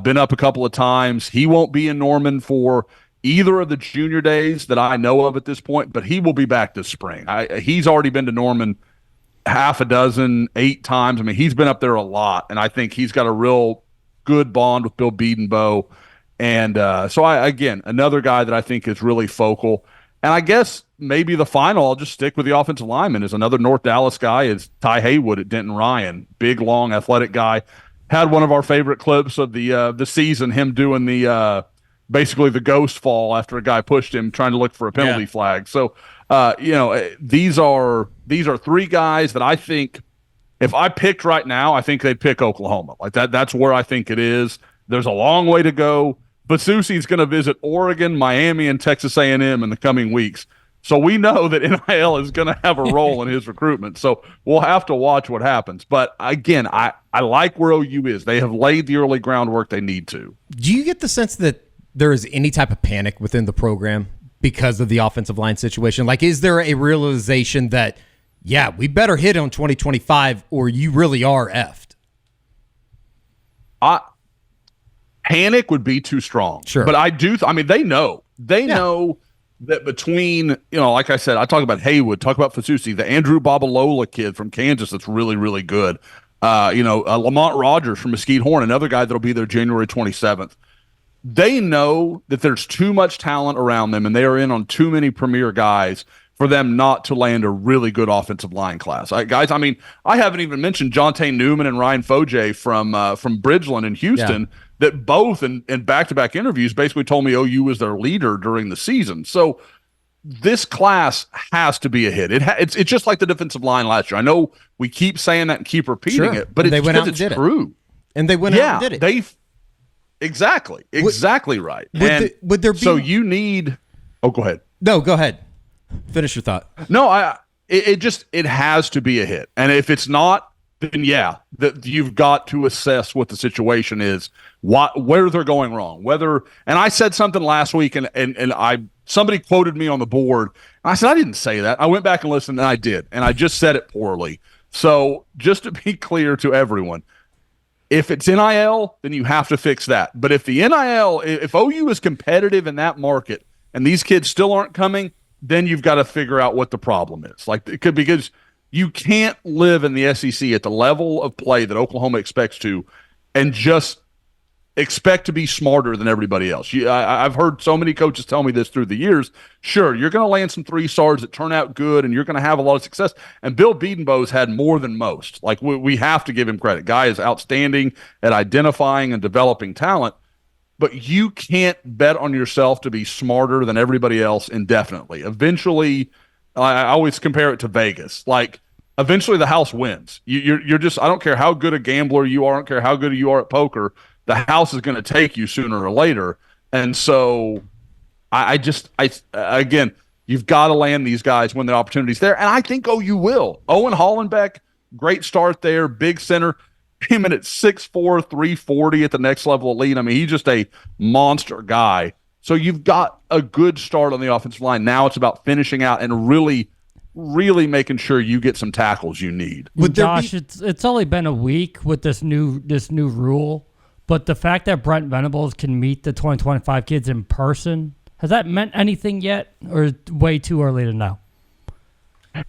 Been up a couple of times. He won't be in Norman for either of the junior days that I know of at this point, but he will be back this spring. He's already been to Norman 6, 8 times. I mean, he's been up there a lot, and I think he's got a real good bond with Bill Bedenbow. And so, again, another guy that I think is really focal. And I guess maybe the final, I'll just stick with the offensive lineman, is another North Dallas guy, is Ty Haywood at Denton Ryan. Big, long, athletic guy. Had one of our favorite clips of the season, him doing the basically the ghost fall after a guy pushed him trying to look for a penalty flag. So, these are 3 guys that I think if I picked right now, I think they'd pick Oklahoma. Like that's where I think it is. There's a long way to go. Basusi's going to visit Oregon, Miami, and Texas A&M in the coming weeks. So we know that NIL is going to have a role in his recruitment. So we'll have to watch what happens. But again, I like where OU is. They have laid the early groundwork they need to. Do you get the sense that there is any type of panic within the program because of the offensive line situation? Like, is there a realization that, we better hit on 2025 or you really are effed? Panic would be too strong. Sure. But I do. They know. They know that between, like I said, I talk about Haywood, talk about Fasusi, the Andrew Babalola kid from Kansas that's really, really good. Lamont Rogers from Mesquite Horn, another guy that'll be there January 27th. They know that there's too much talent around them, and they are in on too many premier guys for them not to land a really good offensive line class. I haven't even mentioned Jonte Newman and Ryan Foje from Bridgeland in Houston that both in back-to-back interviews basically told me OU was their leader during the season. So this class has to be a hit. It's just like the defensive line last year. I know we keep saying that and keep repeating it, but it's true. And they went out and did it. Exactly right. Would there be? So you need. Oh, go ahead. No, go ahead. Finish your thought. No, it has to be a hit, and if it's not, then that you've got to assess what the situation is, where they're going wrong, and I said something last week, and somebody quoted me on the board, and I said I didn't say that. I went back and listened, and I did, and I just said it poorly. So just to be clear to everyone, if it's NIL, then you have to fix that. But if if OU is competitive in that market, and these kids still aren't coming, then you've got to figure out what the problem is. Like it could, because you can't live in the SEC at the level of play that Oklahoma expects to and just expect to be smarter than everybody else. I've heard so many coaches tell me this through the years. Sure, you're going to land some 3-stars that turn out good, and you're going to have a lot of success. And Bill Bedenbow's had more than most. Like we have to give him credit. Guy is outstanding at identifying and developing talent. But you can't bet on yourself to be smarter than everybody else indefinitely. Eventually, I always compare it to Vegas. Like, eventually the house wins. You're just, I don't care how good a gambler you are, I don't care how good you are at poker, the house is going to take you sooner or later. And so, again, you've got to land these guys when the opportunity's there. And I think OU will. Owen Hollenbeck, great start there, big center. Him at 6'4", 340 at the next level elite. I mean, he's just a monster guy. So you've got a good start on the offensive line. Now it's about finishing out and really, really making sure you get some tackles you need. Josh, it's only been a week with this new rule, but the fact that Brent Venables can meet the 2025 kids in person, has that meant anything yet, or is it way too early to know?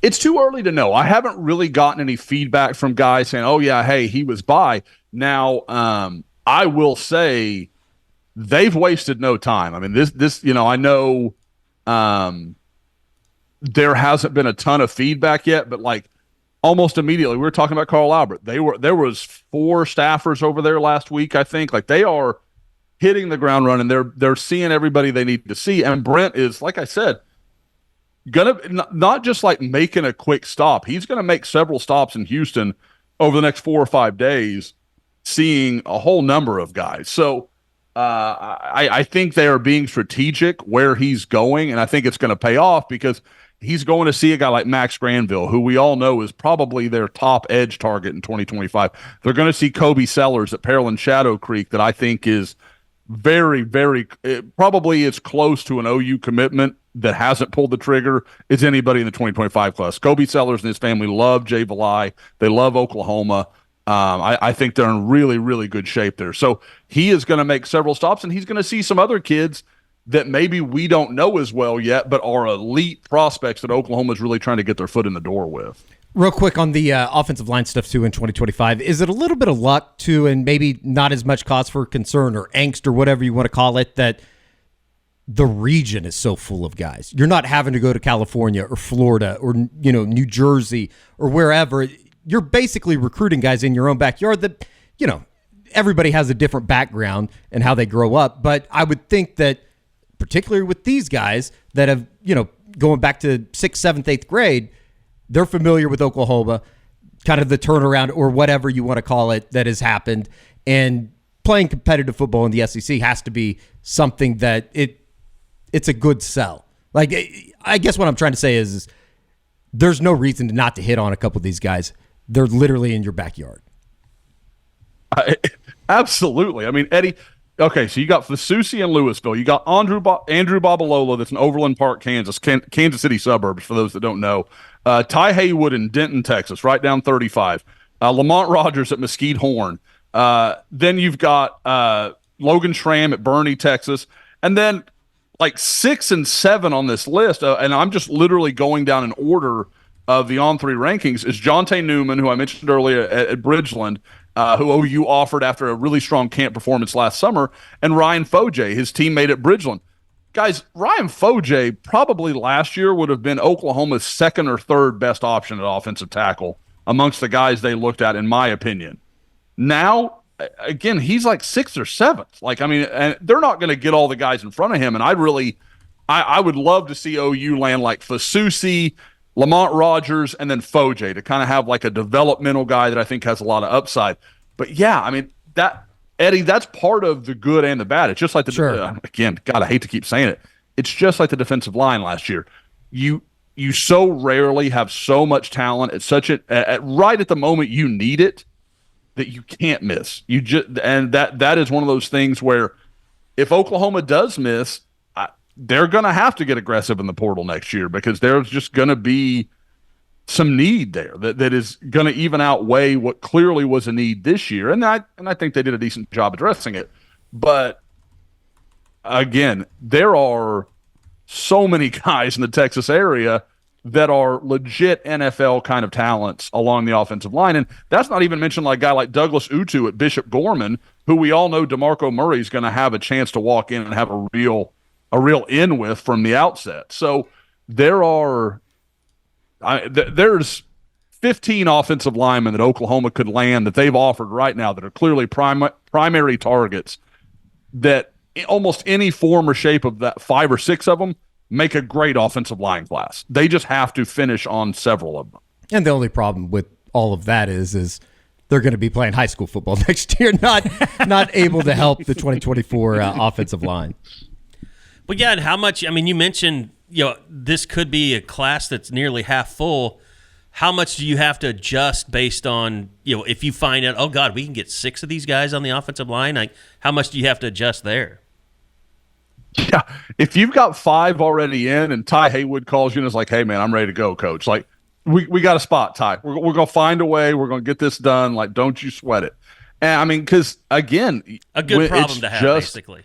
It's too early to know. I haven't really gotten any feedback from guys saying, "Oh yeah, hey, he was by." Now, I will say they've wasted no time. I mean, this, I know there hasn't been a ton of feedback yet, but like almost immediately, we were talking about Carl Albert. There was 4 staffers over there last week, I think. Like they are hitting the ground running. They're seeing everybody they need to see, and Brent is, like I said, gonna not just like making a quick stop. He's gonna make several stops in Houston over the next 4 or 5 days, seeing a whole number of guys. So I think they are being strategic where he's going, and I think it's going to pay off because he's going to see a guy like Max Granville, who we all know is probably their top edge target in 2025. They're going to see Kobe Sellers at Pearland Shadow Creek, that I think is very, very probably as close to an OU commitment that hasn't pulled the trigger as anybody in the 2025 class. Kobe Sellers and his family love Jay Valai. They love Oklahoma. I think they're in really, really good shape there. So he is going to make several stops, and he's going to see some other kids that maybe we don't know as well yet, but are elite prospects that Oklahoma is really trying to get their foot in the door with. Real quick on the offensive line stuff, too, in 2025. Is it a little bit of luck, too, and maybe not as much cause for concern or angst or whatever you want to call it, that the region is so full of guys? You're not having to go to California or Florida or, New Jersey or wherever. You're basically recruiting guys in your own backyard that, everybody has a different background and how they grow up. But I would think that particularly with these guys that have, going back to 6th, 7th, 8th grade, they're familiar with Oklahoma, kind of the turnaround or whatever you want to call it that has happened. And playing competitive football in the SEC has to be something that it's a good sell. Like, I guess what I'm trying to say is there's no reason not to hit on a couple of these guys. They're literally in your backyard. Absolutely. I mean, Eddie, okay, so you got Fasusi in Louisville. You got Andrew Babalola, that's in Overland Park, Kansas City suburbs, for those that don't know. Ty Haywood in Denton, Texas, right down 35. Lamont Rogers at Mesquite Horn. Then you've got Logan Schramm at Bernie, Texas. And then like 6 and 7 on this list, and I'm just literally going down in order of the On3 rankings, is Jonte Newman, who I mentioned earlier at Bridgeland, who OU offered after a really strong camp performance last summer, and Ryan Foje, his teammate at Bridgeland. Guys, Ryan Foje probably last year would have been Oklahoma's 2nd or 3rd best option at offensive tackle amongst the guys they looked at, in my opinion. Now, again, he's like 6th or 7th. Like, I mean, and they're not going to get all the guys in front of him, and I would love to see OU land like Fasusi, Lamont Rogers, and then Foje to kind of have like a developmental guy that I think has a lot of upside. But yeah, I mean, Eddie, that's part of the good and the bad. It's just like again, God, I hate to keep saying it. It's just like the defensive line last year. You so rarely have so much talent at right at the moment you need it that you can't miss. And that is one of those things where if Oklahoma does miss, they're going to have to get aggressive in the portal next year, because there's just going to be some need there that is going to even outweigh what clearly was a need this year. And I think they did a decent job addressing it. But again, there are so many guys in the Texas area that are legit NFL kind of talents along the offensive line. And that's not even mentioned like a guy like Douglas Utu at Bishop Gorman, who we all know DeMarco Murray is going to have a chance to walk in and have a real in with from the outset. So there's 15 offensive linemen that Oklahoma could land that they've offered right now that are clearly primary targets, that almost any form or shape of that, 5 or 6 of them, make a great offensive line class. They just have to finish on several of them. And the only problem with all of that is they're going to be playing high school football next year, not able to help the 2024 offensive line. But yeah, and how much? I mean, you mentioned this could be a class that's nearly half full. How much do you have to adjust based on if you find out, oh God, we can get 6 of these guys on the offensive line? Like, how much do you have to adjust there? Yeah, if you've got 5 already in, and Ty Haywood calls you and is like, "Hey man, I'm ready to go, coach. Like, we got a spot, Ty. We're gonna find a way. We're gonna get this done. Like, don't you sweat it." And I mean, because again, a good problem to have, basically.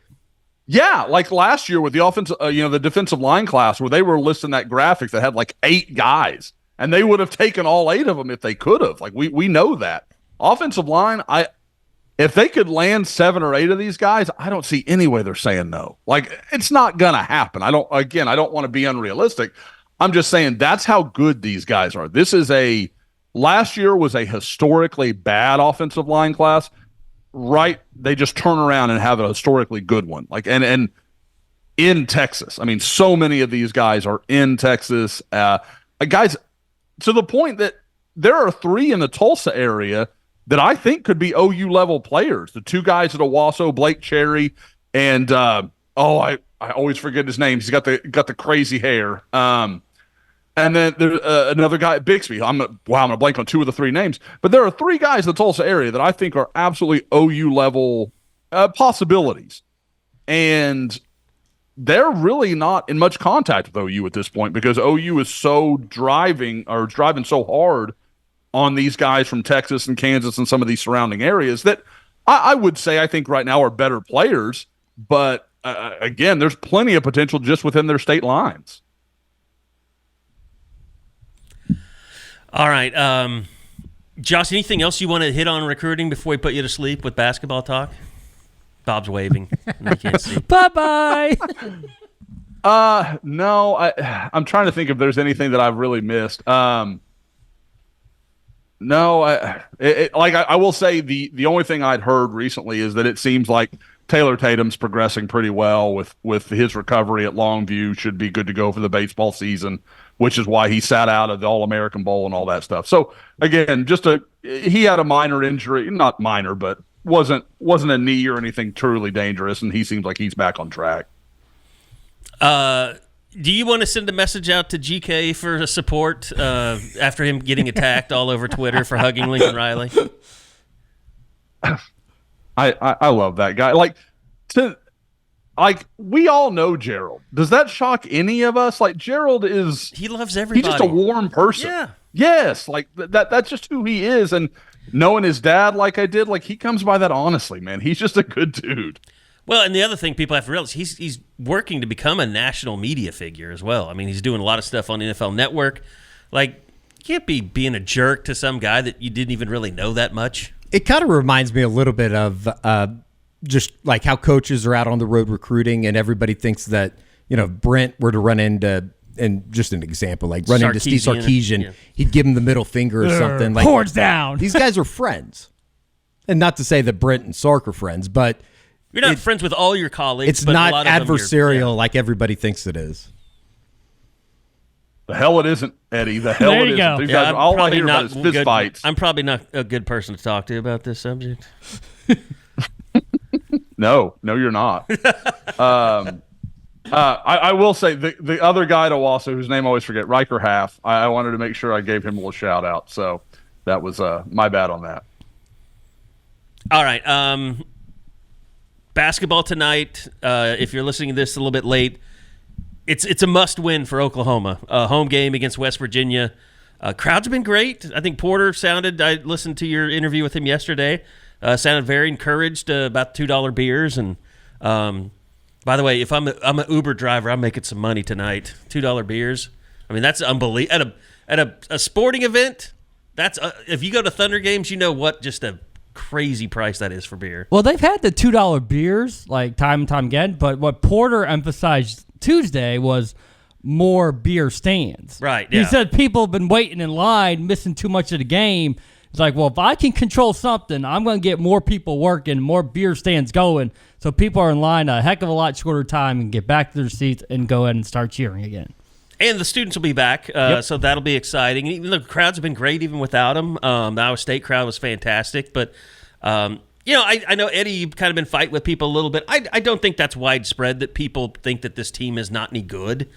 Yeah, like last year with the offensive, the defensive line class, where they were listing that graphic that had like 8 guys, and they would have taken all 8 of them if they could have. Like we know that. Offensive line, if they could land 7 or 8 of these guys, I don't see any way they're saying no. Like, it's not gonna happen. I don't want to be unrealistic. I'm just saying that's how good these guys are. Last year was a historically bad offensive line class. Right, they just turn around and have a historically good one. Like, and in Texas, I mean, so many of these guys are in Texas. Guys, to the point that there are 3 in the Tulsa area that I think could be OU level players. The 2 guys at Owasso, Blake Cherry, and I always forget his name. He's got the crazy hair. And then there's another guy at Bixby. I'm gonna blank on 2 of the 3 names. But there are 3 guys in the Tulsa area that I think are absolutely OU level possibilities, and they're really not in much contact with OU at this point because OU is so driving so hard on these guys from Texas and Kansas and some of these surrounding areas that I would say I think right now are better players. But again, there's plenty of potential just within their state lines. All right. Josh, anything else you want to hit on recruiting before we put you to sleep with basketball talk? Bob's waving. You can't see. Bye-bye. No, I'm trying to think if there's anything that I've really missed. No, I will say the only thing I'd heard recently is that it seems like Taylor Tatum's progressing pretty well with his recovery at Longview, should be good to go for the baseball season, which is why he sat out of the All-American Bowl and all that stuff. So again, he had a minor injury, not minor, but wasn't a knee or anything truly dangerous, and he seems like he's back on track. Do you want to send a message out to GK for support after him getting attacked all over Twitter for hugging Lincoln Riley? I love that guy. We all know Gerald. Does that shock any of us? Like, Gerald he loves everybody. He's just a warm person. Yeah. Yes, like that's just who he is. And knowing his dad like I did, like, he comes by that honestly, man. He's just a good dude. Well, and the other thing people have to realize, he's working to become a national media figure as well. I mean, he's doing a lot of stuff on NFL Network. Like, you can't be being a jerk to some guy that you didn't even really know that much. It kind of reminds me a little bit of just like how coaches are out on the road recruiting, and everybody thinks that, Brent were to run into, and just an example, like run into Steve Sarkisian, he'd give him the middle finger or something. Like, horns down. These guys are friends. And not to say that Brent and Sark are friends, but you're not friends with all your colleagues. It's not adversarial like everybody thinks it is. The hell it isn't, Eddie. The hell there it you isn't. go. All I hear about is fist fights. I'm probably not a good person to talk to about this subject. No, you're not. I will say the other guy to Owasso, whose name I always forget, Riker Half, I wanted to make sure I gave him a little shout out. So that was my bad on that. All right. Basketball tonight. If you're listening to this a little bit late, it's a must-win for Oklahoma. Home game against West Virginia. Crowd's been great. I think Porter I listened to your interview with him yesterday. Sounded very encouraged about $2 beers. And by the way, if I'm an Uber driver, I'm making some money tonight. $2 beers. I mean, that's unbelievable. At a sporting event, that's if you go to Thunder games, you know what just a crazy price that is for beer. Well, they've had the $2 beers like time and time again, but what Porter emphasized Tuesday was more beer stands. Right. Yeah. He said people have been waiting in line, missing too much of the game. It's like, well, if I can control something, I'm going to get more people working, more beer stands going, so people are in line a heck of a lot shorter time and get back to their seats and go ahead and start cheering again. And the students will be back, so that'll be exciting. And even the crowds have been great even without them. The Iowa State crowd was fantastic. But, I know, Eddie, you've kind of been fighting with people a little bit. I don't think that's widespread that people think that this team is not any good.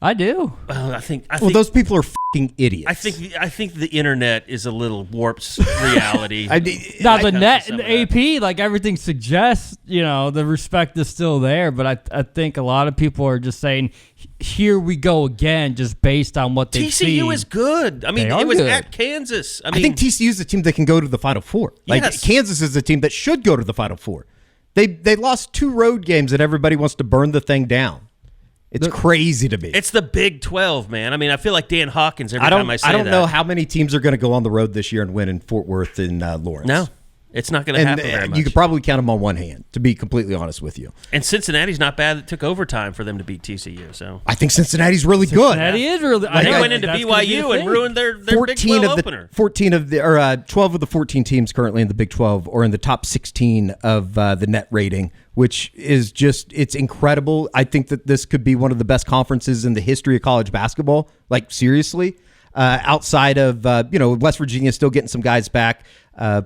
I do. I think those people are fucking idiots. I think the internet is a little warped reality. Now the net and the AP, like everything suggests, the respect is still there. But I think a lot of people are just saying, "Here we go again," just based on what they see. TCU is good. I mean, it was good at Kansas. I think TCU is a team that can go to the Final Four. Like, yes. Kansas is a team that should go to the Final Four. They lost 2 road games, and everybody wants to burn the thing down. It's crazy to me. It's the Big 12, man. I mean, I feel like Dan Hawkins every time I say that. I don't know how many teams are going to go on the road this year and win in Fort Worth and Lawrence. No. It's not going to happen very much. You could probably count them on one hand, to be completely honest with you. And Cincinnati's not bad. It took overtime for them to beat TCU. So I think Cincinnati's really good. Cincinnati is really. They went into BYU and ruined their Big 12 opener. 12 of the 14 teams currently in the Big 12 are in the top 16 of the net rating, which is it's incredible. I think that this could be one of the best conferences in the history of college basketball. Like, seriously. Outside of, West Virginia still getting some guys back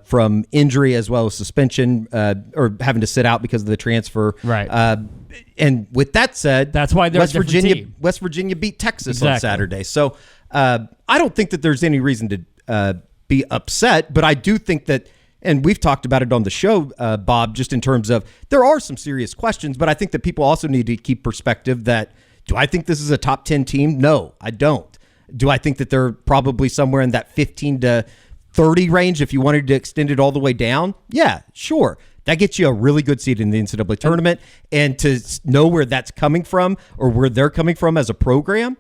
from injury as well as suspension or having to sit out because of the transfer. Right. And with that said, that's why they're West a different Virginia. team. West Virginia beat Texas on Saturday. So I don't think that there's any reason to be upset, but I do think that, and we've talked about it on the show, Bob, just in terms of there are some serious questions, but I think that people also need to keep perspective that, do I think this is a top 10 team? No, I don't. Do I think that they're probably somewhere in that 15 to 30 range if you wanted to extend it all the way down? Yeah, sure. That gets you a really good seed in the NCAA tournament. And to know where that's coming from or where they're coming from as a program,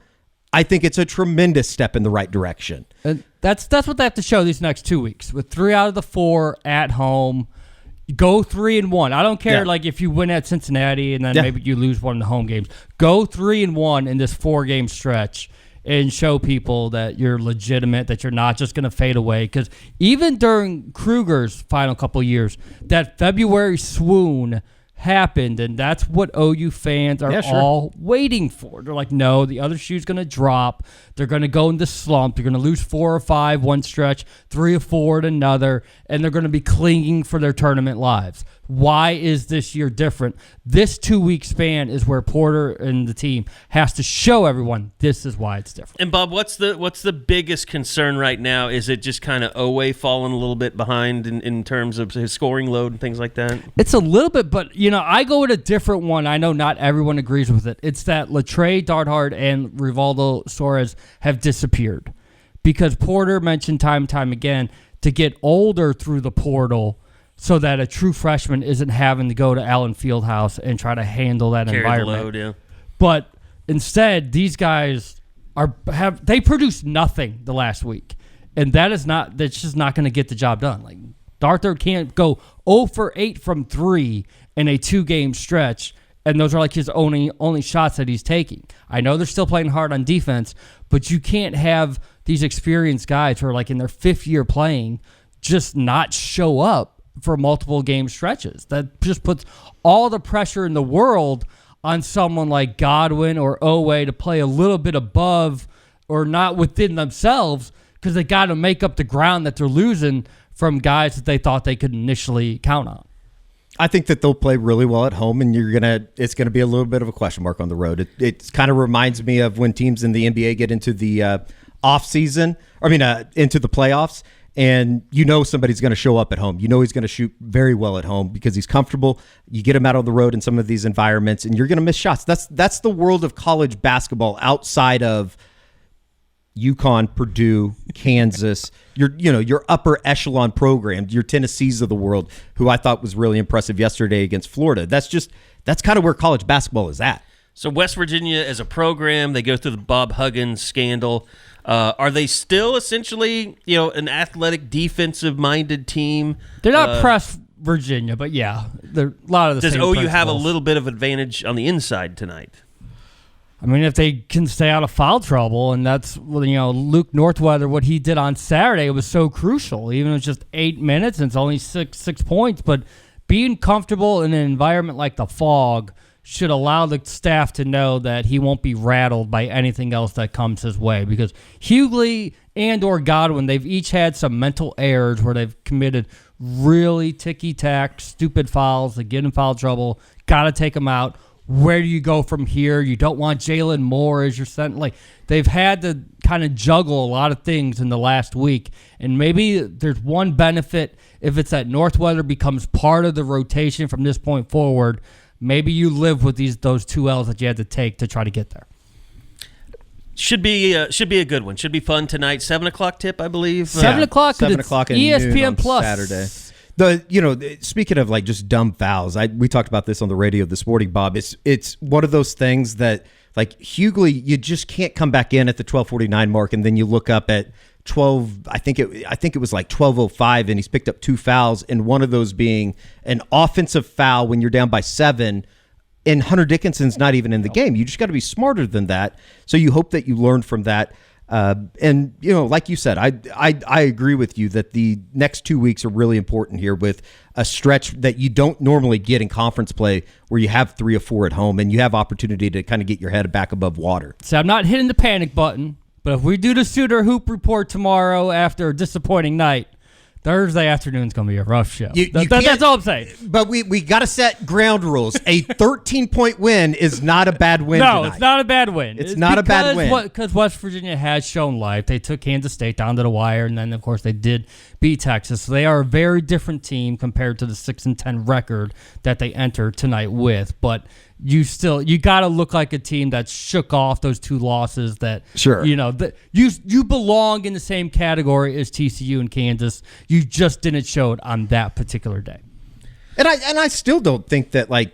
I think it's a tremendous step in the right direction. And that's what they have to show these next 2 weeks. With 3 out of the 4 at home, go 3-1. I don't care if you win at Cincinnati and then maybe you lose one of the home games. Go 3-1 in this 4-game stretch and show people that you're legitimate, that you're not just going to fade away. Because even during Kruger's final couple of years, that February swoon happened, and that's what OU fans are all waiting for. They're like, no, the other shoe's going to drop. They're going to go into slump. They're going to lose 4 or 5 one stretch, 3 or 4 at another, and they're going to be clinging for their tournament lives. Why is this year different? This 2-week span is where Porter and the team has to show everyone this is why it's different. And Bob, what's the biggest concern right now? Is it just kind of Owe falling a little bit behind in terms of his scoring load and things like that? It's a little bit, but I go with a different one. I know not everyone agrees with it. It's that Latrey Darthard and Rivaldo Soares have disappeared because Porter mentioned time and time again to get older through the portal so that a true freshman isn't having to go to Allen Fieldhouse and try to handle that environment. Carry the load, But instead, these guys they produced nothing the last week, and that's just not going to get the job done. Like Darthard can't go 0 for 8 from 3 in a 2-game stretch, and those are like his only shots that he's taking. I know they're still playing hard on defense, but you can't have these experienced guys who are like in their 5th year playing just not show up for multiple game stretches. That just puts all the pressure in the world on someone like Godwin or Owe to play a little bit above or not within themselves because they got to make up the ground that they're losing from guys that they thought they could initially count on. I think that they'll play really well at home, and it's gonna be a little bit of a question mark on the road. It kind of reminds me of when teams in the NBA get into the off season. Into the playoffs. And somebody's going to show up at home. He's going to shoot very well at home because he's comfortable. You get him out on the road in some of these environments, and you're going to miss shots. That's the world of college basketball outside of UConn, Purdue, Kansas. Your upper echelon program, your Tennessees of the world, who I thought was really impressive yesterday against Florida. That's kind of where college basketball is at. So West Virginia as a program, they go through the Bob Huggins scandal. Are they still essentially, an athletic, defensive-minded team? They're not press Virginia, but yeah, they're a lot of the same same OU principles. have a little bit of advantage on the inside tonight? I mean, if they can stay out of foul trouble, and that's, Luke Northweather, what he did on Saturday was so crucial. Even if it's just 8 minutes and it's only six points, but being comfortable in an environment like the Fog should allow the staff to know that he won't be rattled by anything else that comes his way. Because Hughley and or Godwin, they've each had some mental errors where they've committed really ticky-tack, stupid fouls that get in foul trouble. Got to take them out. Where do you go from here? You don't want Jalen Moore as your center. Like, they've had to kind of juggle a lot of things in the last week. And maybe there's one benefit if it's that Northweather becomes part of the rotation from this point forward. Maybe you live with those 2 L's that you had to take to try to get there. Should be a good one. Should be fun tonight. 7 o'clock tip, I believe. 7 o'clock. 7 o'clock and ESPN noon on Plus Saturday. Speaking of like just dumb fouls, we talked about this on the radio this morning, Bob. It's one of those things that like Hughley, you just can't come back in at the 12:49 mark, and then you look up at 12. I think it was like 12:05, and he's picked up 2 fouls, and one of those being an offensive foul when you're down by 7. And Hunter Dickinson's not even in the game. You just got to be smarter than that. So you hope that you learn from that. And like you said, I agree with you that the next 2 weeks are really important here with a stretch that you don't normally get in conference play, where you have 3 or 4 at home and you have opportunity to kind of get your head back above water. So I'm not hitting the panic button, but if we do the Sooner Hoop Report tomorrow after a disappointing night, Thursday afternoon's going to be a rough show. That's all I'm saying. But we got to set ground rules. A 13-point win is not a bad win tonight. It's not a bad win. It's not a bad win. Because West Virginia has shown life. They took Kansas State down to the wire, and then, of course, they did beat Texas. So they are a very different team compared to the 6-10 record that they entered tonight with. But you got to look like a team that shook off those 2 losses. That sure, you belong in the same category as TCU and Kansas. You just didn't show it on that particular day. And I still don't think that, like,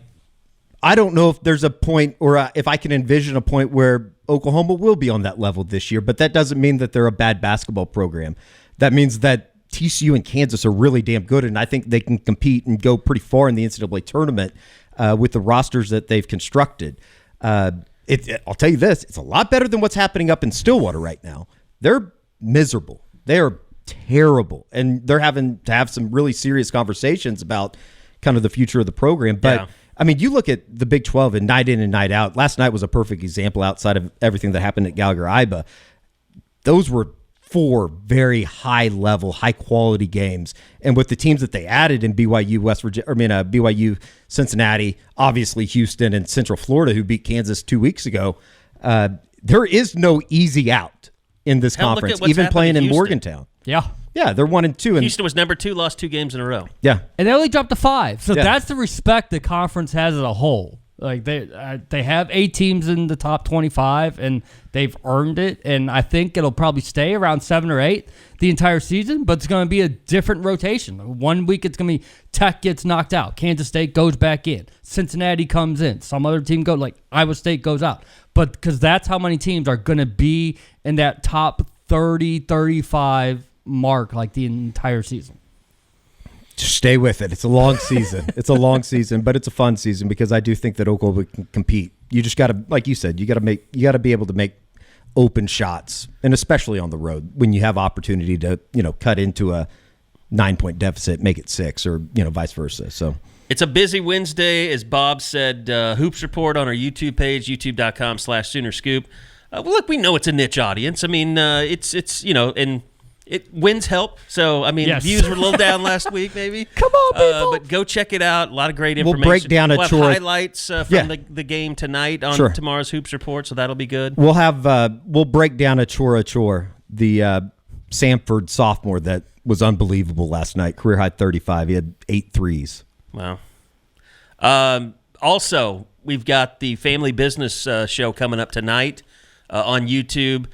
I don't know if there's a point, or if I can envision a point where Oklahoma will be on that level this year. But that doesn't mean that they're a bad basketball program. That means that TCU and Kansas are really damn good, and I think they can compete and go pretty far in the NCAA tournament with the rosters that they've constructed. I'll tell you this, it's a lot better than what's happening up in Stillwater right now. They're miserable. They are terrible, and they're having to have some really serious conversations about kind of the future of the program. But, I mean, you look at the Big 12 and night in and night out. Last night was a perfect example outside of everything that happened at Gallagher-Iba. Those were 4 very high-level, high-quality games. And with the teams that they added in BYU, Cincinnati, obviously Houston, and Central Florida, who beat Kansas 2 weeks ago, there is no easy out in this conference, even playing in Morgantown. Yeah, they're 1-2. And Houston was number 2, lost 2 games in a row. Yeah, and they only dropped to 5. So that's the respect the conference has as a whole. Like they have 8 teams in the top 25, and they've earned it. And I think it'll probably stay around 7 or 8 the entire season. But it's going to be a different rotation. 1 week it's going to be Tech gets knocked out, Kansas State goes back in, Cincinnati comes in, some other team goes, like Iowa State goes out. But because that's how many teams are going to be in that top 30, 35 mark like the entire season. Just stay with it. It's a long season. It's a long season, but it's a fun season because I do think that Oklahoma can compete. You just got to, like you said, you got to be able to make open shots, and especially on the road when you have opportunity to, cut into a 9-point deficit, make it 6, or vice versa. So it's a busy Wednesday, as Bob said. Hoops Report on our YouTube page, youtube.com/SoonerScoop. Look, we know it's a niche audience. I mean, and wins help. So, I mean, yes. Views were a little down last week, maybe. Come on, people. But go check it out. A lot of great information. We'll break down we'll have highlights from the game tonight on tomorrow's Hoops Report, so that'll be good. We'll break down Achor, the Samford sophomore that was unbelievable last night. Career high 35. He had 8 threes. Wow. Also, we've got the Family Business show coming up tonight on YouTube.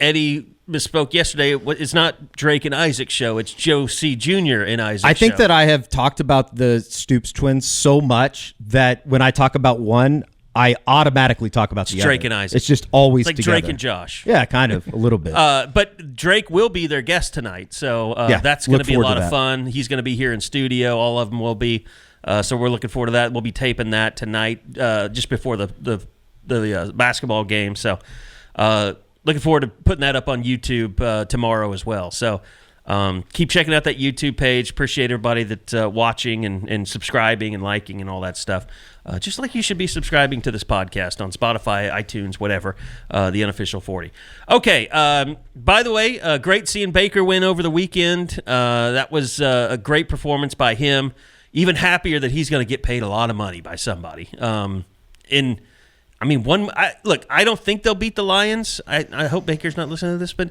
Eddie misspoke yesterday. It's not Drake and Isaac's show. It's Joe C. Jr. and Isaac's show. I think that I have talked about the Stoops twins so much that when I talk about one, I automatically talk about the other. Drake and Isaac. It's just always like together. Drake and Josh. Yeah, kind of, a little bit. But Drake will be their guest tonight, so that's going to be a lot of fun. He's going to be here in studio. All of them will be. So we're looking forward to that. We'll be taping that tonight, just before the basketball game. So looking forward to putting that up on YouTube tomorrow as well. So keep checking out that YouTube page. Appreciate everybody that's watching and subscribing and liking and all that stuff. Just like you should be subscribing to this podcast on Spotify, iTunes, whatever, the Unofficial 40. Okay, by the way, great seeing Baker win over the weekend. That was a great performance by him. Even happier that he's going to get paid a lot of money by somebody. Look, I don't think they'll beat the Lions. I hope Baker's not listening to this, but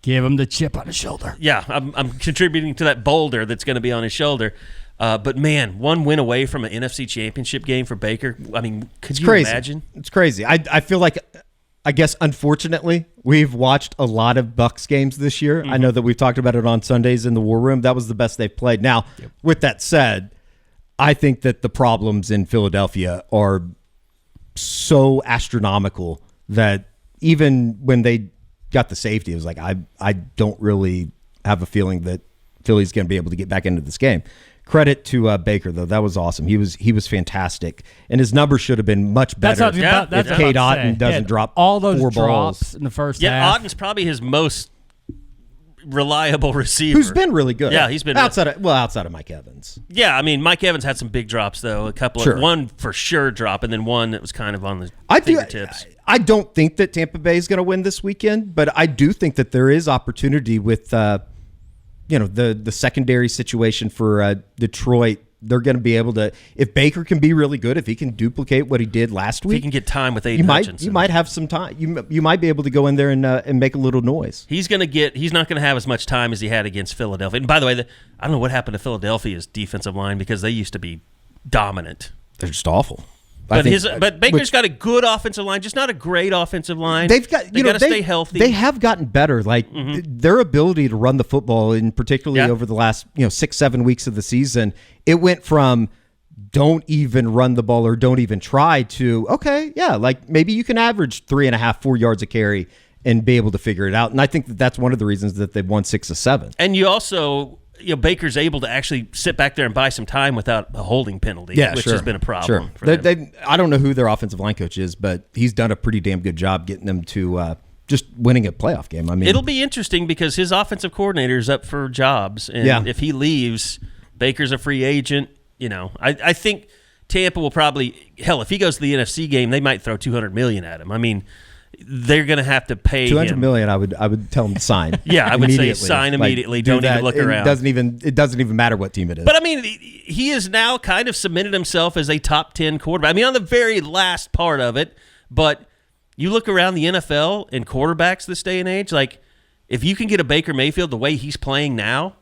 give him the chip on his shoulder. Yeah, I'm contributing to that boulder that's going to be on his shoulder. But man, one win away from an NFC Championship game for Baker. I mean, could you imagine? It's crazy. I feel like I guess, unfortunately, we've watched a lot of Bucs games this year. I know that we've talked about it on Sundays in the War Room. That was the best they've played. Now, with that said, I think that the problems in Philadelphia are so astronomical that even when they got the safety, it was like, I don't really have a feeling that Philly's going to be able to get back into this game. Credit to Baker, though. That was awesome. He was fantastic. And his numbers should have been much better if Cade Otton doesn't drop all those four drops balls in the first half. Yeah, Otton's probably his most reliable receiver. Who's been really good. Yeah, he's been outside of Mike Evans. Yeah, I mean, Mike Evans had some big drops, though. One for sure drop, and then one that was kind of on the fingertips. I don't think that Tampa Bay is going to win this weekend, but I do think that there is opportunity with the secondary situation for Detroit. They're going to be able to, if Baker can be really good, if he can duplicate what he did last week, if he can get time with Aiden Hutchinson, you might have some time. You might be able to go in there and make a little noise. He's not going to have as much time as he had against Philadelphia. And by the way, I don't know what happened to Philadelphia's defensive line because they used to be dominant. They're just awful. But Baker's got a good offensive line, just not a great offensive line. They got to stay healthy. They have gotten better. Like their ability to run the football, and particularly over the last 6-7 weeks of the season, it went from don't even run the ball or don't even try to like maybe you can average 3.5-4 yards a carry and be able to figure it out. And I think that's one of the reasons that they've won 6 of 7. And you also. Baker's able to actually sit back there and buy some time without a holding penalty, which has been a problem. For them. I don't know who their offensive line coach is, but he's done a pretty damn good job getting them to just winning a playoff game. I mean, it'll be interesting because his offensive coordinator is up for jobs, and if he leaves, Baker's a free agent. I think Tampa will probably if he goes to the NFC game, they might throw $200 million at him. I mean. They're going to have to pay $200 million. I would tell him to sign. Yeah, I would say sign immediately. Don't even look around. It doesn't even matter what team it is. But I mean, he has now kind of cemented himself as a top 10 quarterback. I mean, on the very last part of it. But you look around the NFL and quarterbacks this day and age. Like, if you can get a Baker Mayfield the way he's playing now,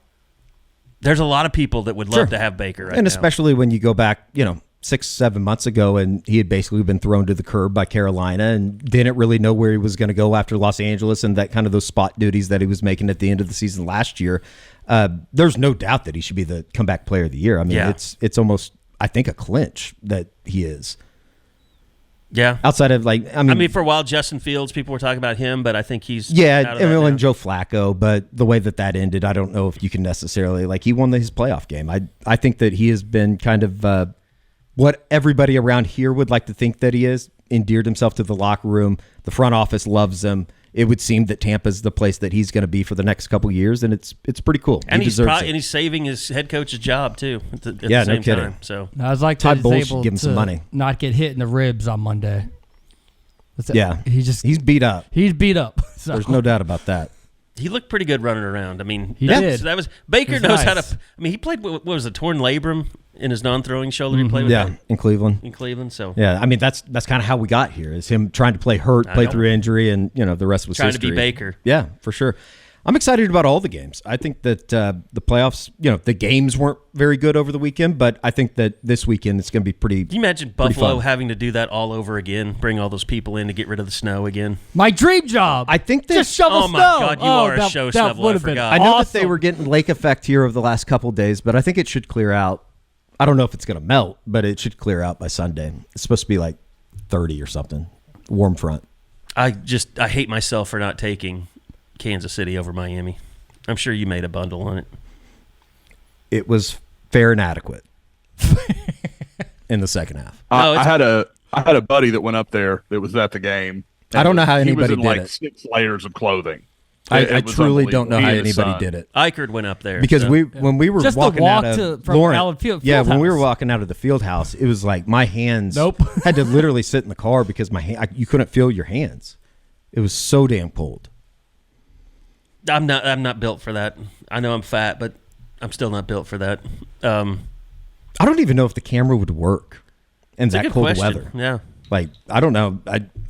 there's a lot of people that would love to have Baker right now. And especially when you go back, 6-7 months ago, and he had basically been thrown to the curb by Carolina and didn't really know where he was going to go after Los Angeles and that kind of those spot duties that he was making at the end of the season last year. There's no doubt that he should be the comeback player of the year. I mean, it's almost, I think, a clinch that he is. Yeah. Outside of for a while, Justin Fields, people were talking about him, but I think he's and Joe Flacco. But the way that ended, I don't know if you can necessarily he won his playoff game. I think that he has been kind of what everybody around here would like to think that he is, endeared himself to the locker room. The front office loves him. It would seem that Tampa's the place that he's going to be for the next couple of years, and it's pretty cool. And he's saving his head coach's job too. At the no same kidding. Time, so I was like, Todd Bowles should give him some money, not get hit in the ribs on Monday. He's beat up. He's beat up. So. There's no doubt about that. He looked pretty good running around. I mean, he did. That was Baker knows how to. I mean, he played. What was it? Torn labrum in his non-throwing shoulder. He played with that? In Cleveland. So I mean, that's kind of how we got here. Is him trying to play through injury, and the rest was trying history. to be Baker. Yeah, for sure. I'm excited about all the games. I think that the playoffs, the games weren't very good over the weekend, but I think that this weekend it's going to be pretty. Can you imagine Buffalo having to do that all over again? Bring all those people in to get rid of the snow again? My dream job. I think that just shovel Oh snow. my God, you are a show shoveler. I forgot. I know that they were getting lake effect here over the last couple of days, but I think it should clear out. I don't know if it's going to melt, but it should clear out by Sunday. It's supposed to be like 30 or something. Warm front. I hate myself for not taking Kansas City over Miami. I'm sure you made a bundle on it. It was fair and adequate in the second half. I had a buddy that went up there that was at the game. I don't know how anybody did it. He was in it. 6 layers of clothing. I truly don't know how anybody did it. Eichert went up there because when we were just walking out of from Lawrence, when we were walking out of the field house, it was like my hands had to literally sit in the car because you couldn't feel your hands. It was so damn cold. I'm not built for that. I know I'm fat, but I'm still not built for that. I don't even know if the camera would work in that cold weather. Yeah, I don't know.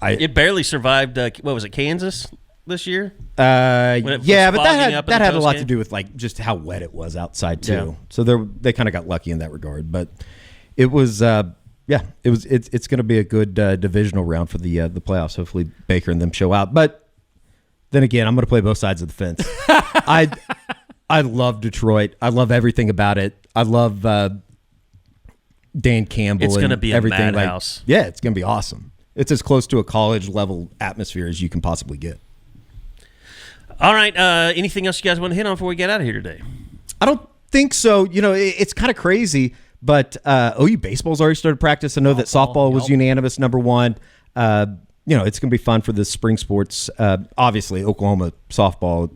It barely survived. What was it, Kansas this year? But that had a lot to do with just how wet it was outside too. Yeah. So they kind of got lucky in that regard. But it was Yeah, it's going to be a good divisional round for the playoffs. Hopefully Baker and them show out. But then again, I'm going to play both sides of the fence. I love Detroit. I love everything about it. I love Dan Campbell. It's going to be everything. a madhouse. Yeah, it's going to be awesome. It's as close to a college level atmosphere as you can possibly get. All right. Anything else you guys want to hit on before we get out of here today? I don't think so. It's kind of crazy, but OU baseball's already started practice. I know that softball was unanimous number one. It's going to be fun for the spring sports. Obviously, Oklahoma softball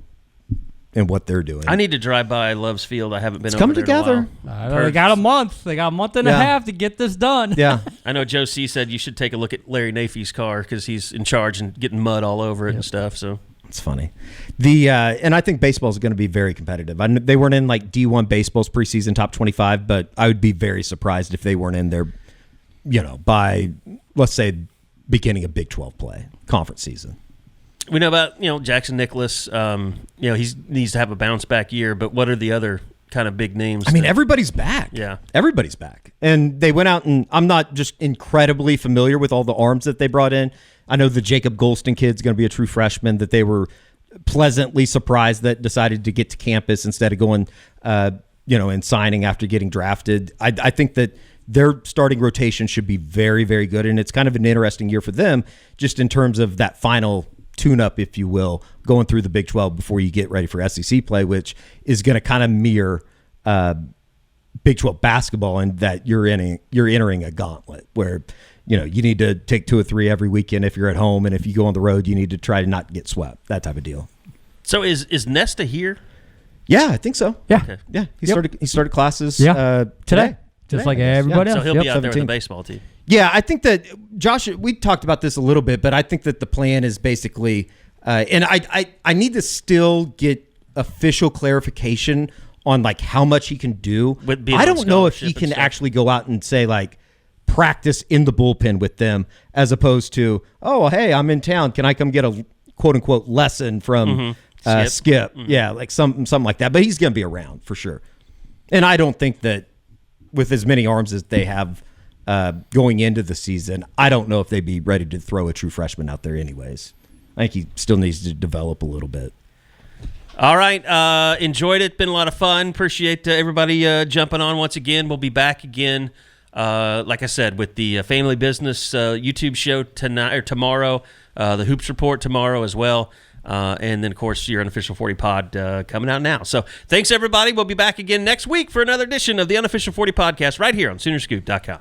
and what they're doing. I need to drive by Love's Field. I haven't been over coming there together. in a while. They got a month. They got a month and a half to get this done. Yeah. I know Joe C. said you should take a look at Larry Nafee's car because he's in charge and getting mud all over it and stuff. So it's funny. And I think baseball is going to be very competitive. They weren't in like D1 baseball's preseason top 25, but I would be very surprised if they weren't in there, by, let's say, beginning of Big 12 play, conference season. We know about, Jackson Nicholas. He needs to have a bounce back year, but what are the other kind of big names? I mean, everybody's back. Yeah. Everybody's back. And they went out and I'm not just incredibly familiar with all the arms that they brought in. I know the Jacob Golston kid's going to be a true freshman that they were pleasantly surprised that decided to get to campus instead of going, and signing after getting drafted. I think that their starting rotation should be very, very good. And it's kind of an interesting year for them just in terms of that final tune-up, if you will, going through the Big 12 before you get ready for SEC play, which is going to kind of mirror Big 12 basketball in that you're entering a gauntlet where, you need to take 2 or 3 every weekend if you're at home, and if you go on the road, you need to try to not get swept, that type of deal. So is Nesta here? Yeah, I think so. Yeah. Okay. Yeah, he started classes today. Just like everybody else. So he'll be out there with 17. the baseball team. Yeah, I think that, Josh, we talked about this a little bit, but I think that the plan is basically, and I need to still get official clarification on like how much he can do. I don't know if he can actually go out and say like practice in the bullpen with them as opposed to, oh, hey, I'm in town. Can I come get a quote unquote lesson from Skip? Mm-hmm. Yeah, like something like that. But he's going to be around for sure. And I don't think that with as many arms as they have going into the season, I don't know if they'd be ready to throw a true freshman out there anyways. I think he still needs to develop a little bit. All right. Enjoyed it. Been a lot of fun. Appreciate everybody jumping on once again. We'll be back again, like I said, with the Family Business YouTube show tonight or tomorrow, the Hoops Report tomorrow as well. And then, of course, your Unofficial 40 pod coming out now. So thanks, everybody. We'll be back again next week for another edition of the Unofficial 40 podcast right here on Soonerscoop.com.